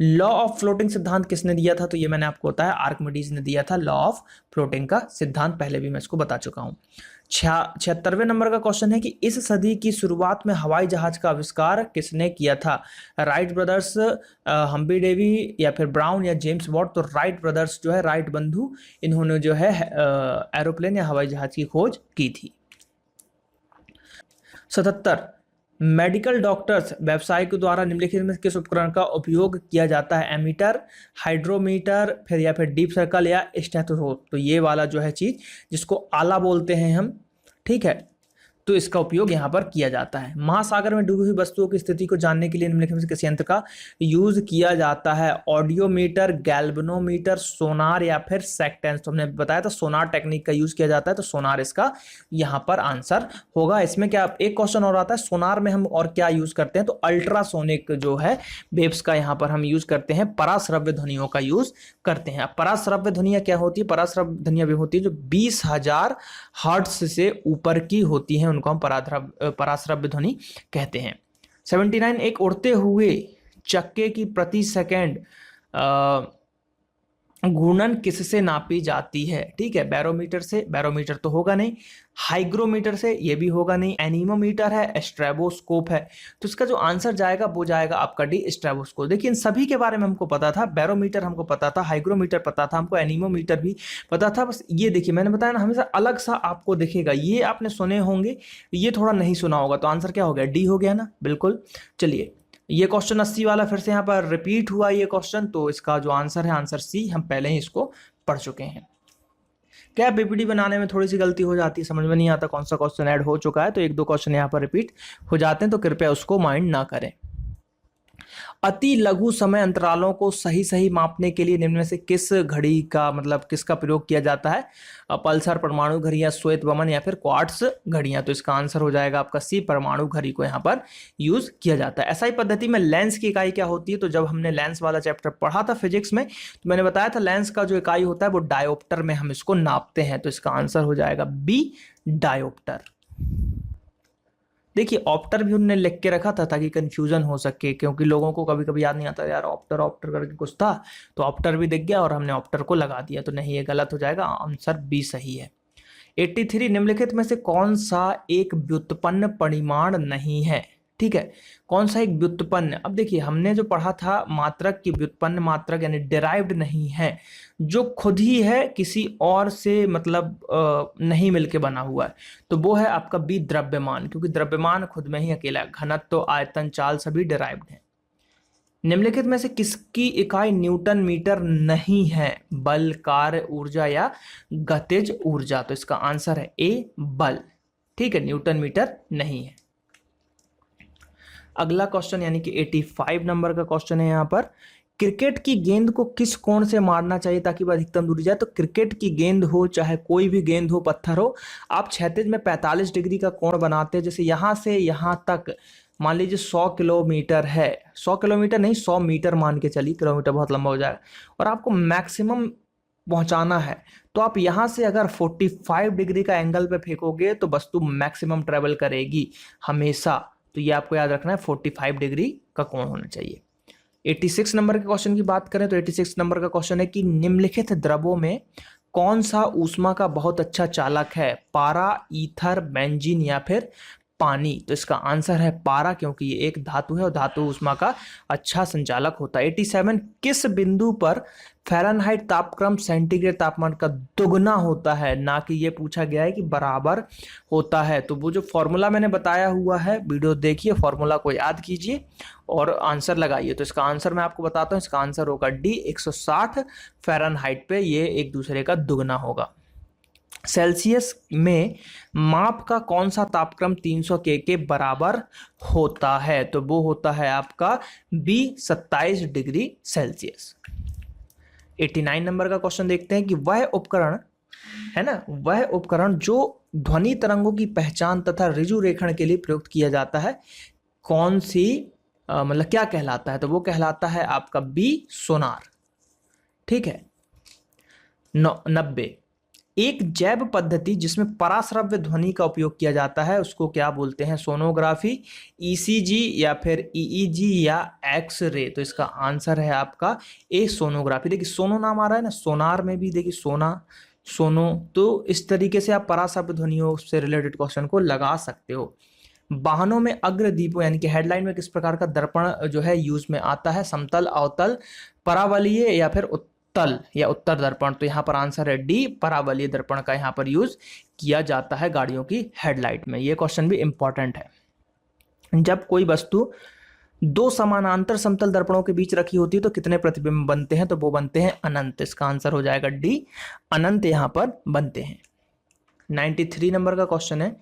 लॉ ऑफ फ्लोटिंग सिद्धांत किसने दिया था? तो ये मैंने आपको बताया आर्किमिडीज ने दिया था लॉ ऑफ फ्लोटिंग का सिद्धांत, पहले भी मैं इसको बता चुका हूं। 76वें नंबर का क्वेश्चन है कि इस सदी की शुरुआत में हवाई जहाज का आविष्कार किसने किया था? राइट ब्रदर्स, हम्बी डेवी या फिर ब्राउन या जेम्स वॉट? तो राइट ब्रदर्स जो है, राइट बंधु, इन्होंने जो है एरोप्लेन या हवाई जहाज की खोज की थी। 77, मेडिकल डॉक्टर्स व्यवसाय के द्वारा निम्नलिखित में किस उपकरण का उपयोग किया जाता है? एमीटर, हाइड्रोमीटर, फिर या फिर डीप सर्कल या स्टेथोस्कोप? तो ये वाला जो है चीज जिसको आला बोलते हैं हम, ठीक है, तो इसका उपयोग यहाँ पर किया जाता है। महासागर में डूबी हुई वस्तुओं की स्थिति को जानने के लिए निम्नलिखित में से किस यंत्र का यूज किया जाता है? ऑडियोमीटर, गैल्वेनोमीटर, सोनार या फिर सेक्टेंस? तो हमने बताया था सोनार टेक्निक का यूज किया जाता है, तो सोनार इसका यहाँ पर आंसर होगा। इसमें क्या एक क्वेश्चन और आता है, सोनार में हम और क्या यूज करते हैं? तो अल्ट्रासोनिक जो है वेव्स का यहाँ पर हम यूज करते हैं, पराश्रव्य ध्वनियों का यूज करते हैं। अब पराश्रव्य ध्वनियाँ क्या होती है? पराश्रव्य ध्वनियाँ भी होती है जो 20,000 हर्ट्ज से ऊपर की होती हैं, उनको हम पराश्रव्य ध्वनि कहते हैं। 79, एक उड़ते हुए चक्के की प्रति सेकंड घूर्णन किससे नापी जाती है? ठीक है, बैरोमीटर से, बैरोमीटर तो होगा नहीं, हाइग्रोमीटर से, ये भी होगा नहीं, एनीमोमीटर है, स्ट्रेबोस्कोप है। तो इसका जो आंसर जाएगा वो जाएगा आपका डी, स्ट्रेबोस्कोप। देखिए इन सभी के बारे में हमको पता था, बैरोमीटर हमको पता था, हाइग्रोमीटर पता था हमको, एनीमोमीटर भी पता था, बस ये देखिए मैंने बताया ना हमेशा अलग सा आपको दिखेगा, ये आपने सुने होंगे, ये थोड़ा नहीं सुना होगा, तो आंसर क्या हो गया? डी हो गया ना, बिल्कुल। चलिए ये क्वेश्चन 80 वाला फिर से यहाँ पर रिपीट हुआ ये क्वेश्चन, तो इसका जो आंसर है आंसर सी, हम पहले ही इसको पढ़ चुके हैं। क्या पीपीटी बनाने में थोड़ी सी गलती हो जाती है, समझ में नहीं आता कौन सा क्वेश्चन ऐड हो चुका है, तो एक दो क्वेश्चन यहाँ पर रिपीट हो जाते हैं, तो कृपया उसको माइंड ना करें। अति लघु समय अंतरालों को सही सही मापने के लिए निम्न में से किस घड़ी का मतलब किसका प्रयोग किया जाता है? पल्सर, परमाणु घड़ी या श्वेत वमन या फिर क्वार्ट्स घड़ियां? तो इसका आंसर हो जाएगा आपका सी, परमाणु घड़ी को यहाँ पर यूज किया जाता है। एसआई पद्धति में लेंस की इकाई क्या होती है? तो जब हमने लेंस वाला चैप्टर पढ़ा था फिजिक्स में, तो मैंने बताया था लेंस का जो इकाई होता है वो डायोप्टर में हम इसको नापते हैं, तो इसका आंसर हो जाएगा बी, डायोप्टर। देखिए ऑप्टर भी उन्होंने लिख के रखा था ताकि कंफ्यूजन हो सके, क्योंकि लोगों को कभी कभी याद नहीं आता यार ऑप्टर ऑप्टर करके कुछ था, तो ऑप्टर भी दिख गया और हमने ऑप्टर को लगा दिया, तो नहीं ये गलत हो जाएगा, आंसर बी सही है। 83, निम्नलिखित में से कौन सा एक व्युत्पन्न परिमाण नहीं है? ठीक है, कौन सा एक व्युत्पन्न? अब देखिए हमने जो पढ़ा था मात्रक की व्युत्पन्न मात्रक यानी डिराइव्ड नहीं है, जो खुद ही है किसी और से मतलब नहीं मिलके बना हुआ है, तो वो है आपका बी, द्रव्यमान, क्योंकि द्रव्यमान खुद में ही अकेला, घनत्व, आयतन, चाल सभी डिराइव्ड है। निम्नलिखित में से किसकी इकाई न्यूटन मीटर नहीं है? बल, कार्य, ऊर्जा या गतिज ऊर्जा? तो इसका आंसर है ए, बल। ठीक है, न्यूटन मीटर नहीं है। अगला क्वेश्चन यानी कि 85 नंबर का क्वेश्चन है यहाँ पर, क्रिकेट की गेंद को किस कोण से मारना चाहिए ताकि वह अधिकतम दूरी जाए? तो क्रिकेट की गेंद हो चाहे कोई भी गेंद हो, पत्थर हो, आप क्षैतिज में 45 डिग्री का कोण बनाते हैं, जैसे यहाँ से यहाँ तक मान लीजिए 100 किलोमीटर है, 100 किलोमीटर नहीं 100 मीटर मान के चलिए, किलोमीटर बहुत लंबा हो जाएगा, और आपको मैक्सिमम पहुंचाना है, तो आप यहाँ से अगर 45 डिग्री का एंगल पे फेंकोगे तो वस्तु मैक्सिमम ट्रेवल करेगी हमेशा, तो ये आपको याद रखना है 45 डिग्री का कोण होना चाहिए। 86 नंबर के क्वेश्चन की बात करें तो 86 नंबर का क्वेश्चन है कि निम्नलिखित द्रवों में कौन सा ऊष्मा का बहुत अच्छा चालक है, पारा, ईथर, बेंजीन या फिर पानी। तो इसका आंसर है पारा, क्योंकि ये एक धातु है और धातु ऊष्मा का अच्छा संचालक होता है। 87 किस बिंदु पर फ़ारेनहाइट तापक्रम सेंटीग्रेड तापमान का दुगना होता है, ना कि ये पूछा गया है कि बराबर होता है। तो वो जो फॉर्मूला मैंने बताया हुआ है, वीडियो देखिए, फॉर्मूला को याद कीजिए और आंसर लगाइए। तो इसका आंसर मैं आपको बताता हूँ, इसका आंसर होगा डी, 160 फ़ारेनहाइट पे ये एक दूसरे का दुगना होगा। सेल्सियस में माप का कौन सा तापक्रम 300 के बराबर होता है, तो वो होता है आपका बी, 27 डिग्री सेल्सियस। 89 नंबर का क्वेश्चन देखते हैं कि वह उपकरण है ना, वह उपकरण जो ध्वनि तरंगों की पहचान तथा ऋजु रेखण के लिए प्रयुक्त किया जाता है, कौन सी मतलब क्या कहलाता है, तो वो कहलाता है आपका बी, सोनार। ठीक है। 90 एक जैव पद्धति जिसमें पराश्रव्य ध्वनि का उपयोग किया जाता है उसको क्या बोलते हैं, सोनोग्राफी, ईसीजी या फिर ईईजी या एक्स-रे। तो इसका आंसर है आपका ए, सोनोग्राफी। देखिए सोनो नाम आ रहा है ना, सोनार में भी देखिए सोना, सोनो, तो इस तरीके से आप पराश्रव्य ध्वनियों से रिलेटेड क्वेश्चन को लगा सकते हो। वाहनों में अग्रदीपों यानी कि हेडलाइन में किस प्रकार का दर्पण जो है यूज में आता है, समतल, अवतल, परावलीय या फिर तल या उत्तर दर्पण। तो यहाँ पर आंसर है डी, परावलीय दर्पण का यहाँ पर यूज किया जाता है गाड़ियों की हेडलाइट में। ये क्वेश्चन भी इंपॉर्टेंट है। जब कोई वस्तु दो समानांतर समतल दर्पणों के बीच रखी होती है तो कितने प्रतिबिंब बनते हैं, तो वो बनते हैं अनंत। इसका आंसर हो जाएगा डी, अनंत यहाँ पर बनते हैं। 93 नंबर का क्वेश्चन है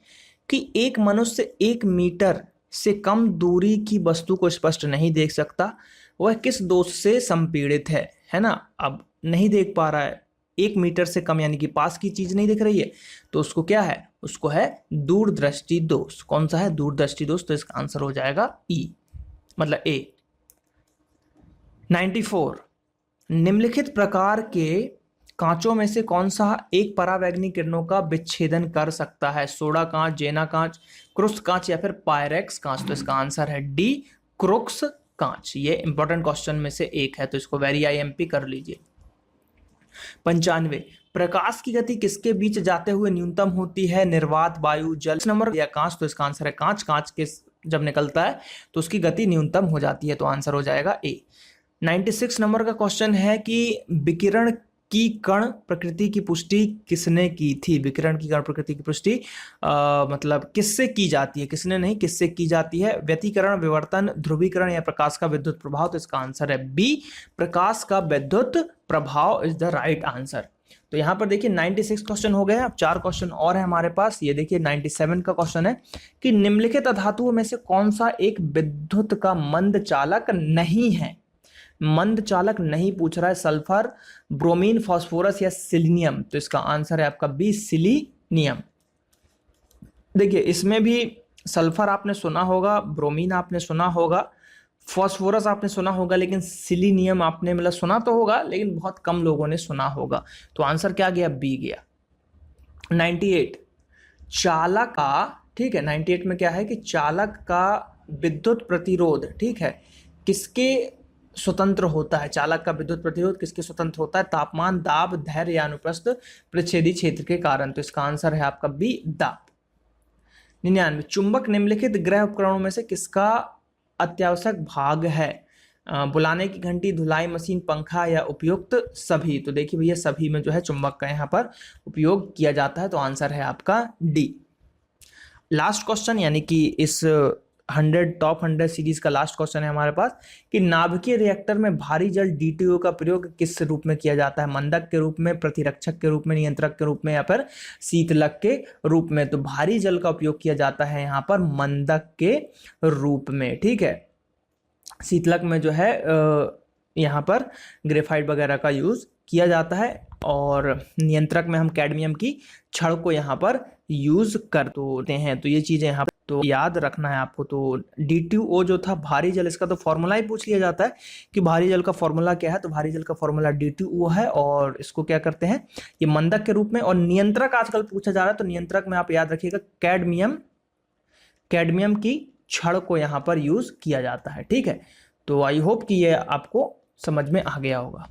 कि एक मनुष्य 1 मीटर से कम दूरी की वस्तु को स्पष्ट नहीं देख सकता, वह किस दोष से संपीड़ित है ना। अब नहीं देख पा रहा है, 1 मीटर से कम यानी कि पास की चीज नहीं दिख रही है, तो उसको क्या है, उसको है दूरदृष्टि दोष। कौन सा है, दूरदृष्टि दोष। तो इसका आंसर हो जाएगा ई, मतलब ए। 94 निम्नलिखित प्रकार के कांचों में से कौन सा एक परावैंगनी किरणों का विच्छेदन कर सकता है, सोडा कांच, जेना कांच, क्रुक्स कांच या फिर पायरेक्स कांच। तो इसका आंसर है डी, क्रुक्स कांच। ये इंपॉर्टेंट क्वेश्चन में से एक है, तो इसको वेरी IMP कर लीजिए। 95 प्रकाश की गति किसके बीच जाते हुए न्यूनतम होती है, निर्वात, वायु, जल। नंबर या कांच। तो इसका आंसर है कांच। कांच के जब निकलता है तो उसकी गति न्यूनतम हो जाती है, तो आंसर हो जाएगा ए। 96 नंबर का क्वेश्चन है कि विकिरण की कण प्रकृति की पुष्टि किसने की थी। विकिरण की कण प्रकृति की पुष्टि मतलब किससे की जाती है, किसने नहीं, किससे की जाती है। व्यतिकरण, विवर्तन, ध्रुवीकरण या प्रकाश का विद्युत प्रभाव। तो इसका आंसर है बी, प्रकाश का विद्युत प्रभाव इज द राइट आंसर। तो यहाँ पर देखिए 96 क्वेश्चन हो गए। अब 4 क्वेश्चन और है हमारे पास। ये देखिए 97 का क्वेश्चन है कि निम्नलिखित धातुओं में से कौन सा एक विद्युत का मंद चालक नहीं है। मंद चालक नहीं पूछ रहा है, सल्फर, ब्रोमीन, फास्फोरस या सिलीनियम। तो इसका आंसर है आपका बी, सिलीनियम। देखिए इसमें भी सल्फर आपने सुना होगा, ब्रोमीन आपने सुना होगा, फास्फोरस आपने सुना होगा, लेकिन सिलीनियम आपने मतलब सुना तो होगा लेकिन बहुत कम लोगों ने सुना होगा। तो आंसर क्या गया, बी गया। 98 चालक का, ठीक है, 98 में क्या है कि चालक का विद्युत प्रतिरोध, ठीक है, किसके स्वतंत्र होता है। चालक का विद्युत प्रतिरोध किसके स्वतंत्र होता है, तापमान, दाब, धैर्य या अनुप्रस्थ प्रतिच्छेदी क्षेत्र के कारण। तो इसका आंसर है आपका बी, दाब। 99 चुंबक निम्नलिखित गृह उपकरणों में से किसका अत्यावश्यक भाग है, बुलाने की घंटी, धुलाई मशीन, पंखा या उपयुक्त सभी। तो देखिए भैया सभी में जो है चुंबक का यहाँ पर उपयोग किया जाता है, तो आंसर है आपका डी। लास्ट क्वेश्चन यानी कि इस 100 टॉप 100 सीरीज का लास्ट क्वेश्चन है हमारे पास कि नाभिकीय रिएक्टर में भारी जल DTO का प्रयोग किस रूप में किया जाता है, मंदक के रूप में, प्रतिरक्षक के रूप में, नियंत्रक के रूप में या फिर शीतलक के रूप में। तो भारी जल का उपयोग किया जाता है यहाँ पर मंदक के रूप में, ठीक है। शीतलक में जो है यहाँ पर ग्रेफाइट वगैरह का यूज किया जाता है और नियंत्रक में हम कैडमियम की छड़ को यहाँ पर यूज करते हैं। तो ये चीजें यहाँ तो याद रखना है आपको। तो D2O जो था भारी जल, इसका तो फॉर्मूला ही पूछ लिया जाता है कि भारी जल का फॉर्मूला क्या है। तो भारी जल का फॉर्मूला D2O है और इसको क्या करते हैं, ये मंदक के रूप में। और नियंत्रक आजकल पूछा जा रहा है, तो नियंत्रक में आप याद रखिएगा कैडमियम की छड़ को यहाँ पर यूज किया जाता है, ठीक है। तो आई होप कि ये आपको समझ में आ गया होगा।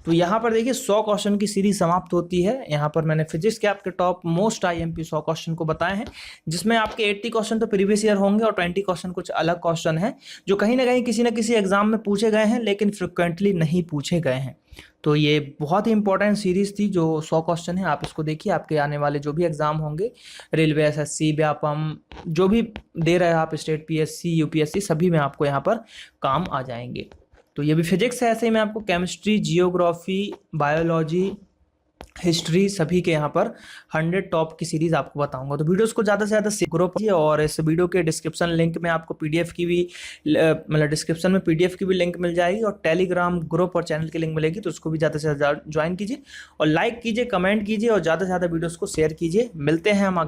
तो यहाँ पर देखिए 100 क्वेश्चन की सीरीज समाप्त होती है। यहाँ पर मैंने फिजिक्स के आपके टॉप मोस्ट आईएमपी 100 क्वेश्चन को बताए हैं, जिसमें आपके 80 क्वेश्चन तो प्रीवियस ईयर होंगे और 20 क्वेश्चन कुछ अलग क्वेश्चन हैं जो कहीं ना कहीं किसी न किसी एग्जाम में पूछे गए हैं लेकिन फ्रिक्वेंटली नहीं पूछे गए हैं। तो ये बहुत ही इंपॉर्टेंट सीरीज थी जो 100 क्वेश्चन है, आप इसको देखिए। आपके आने वाले जो भी एग्जाम होंगे, रेलवे, एसएससी, व्यापम, जो भी दे रहे हैं आप, स्टेट पीएससी, यूपीएससी, सभी में आपको यहाँ पर काम आ जाएंगे। तो ये भी फिजिक्स है, ऐसे ही मैं आपको केमिस्ट्री, जियोग्राफी, बायोलॉजी, हिस्ट्री, सभी के यहाँ पर 100 टॉप की सीरीज आपको बताऊंगा। तो वीडियोस को ज़्यादा से ज़्यादा ग्रुप कीजिए और इस वीडियो के डिस्क्रिप्शन लिंक में आपको पीडीएफ की भी मतलब डिस्क्रिप्शन में पीडीएफ की भी लिंक मिल जाएगी और टेलीग्राम ग्रुप और चैनल की लिंक मिलेगी, तो उसको भी ज़्यादा से ज़्यादा ज्वाइन कीजिए और लाइक कीजिए, कमेंट कीजिए और ज़्यादा से ज़्यादा वीडियोज़ को शेयर कीजिए। मिलते हैं हम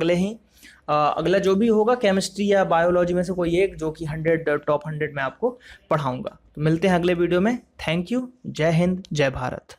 अगला जो भी होगा केमिस्ट्री या बायोलॉजी में से कोई एक, जो कि 100 टॉप 100 में आपको पढ़ाऊंगा। तो मिलते हैं अगले वीडियो में। Thank you. जय हिंद, जय भारत।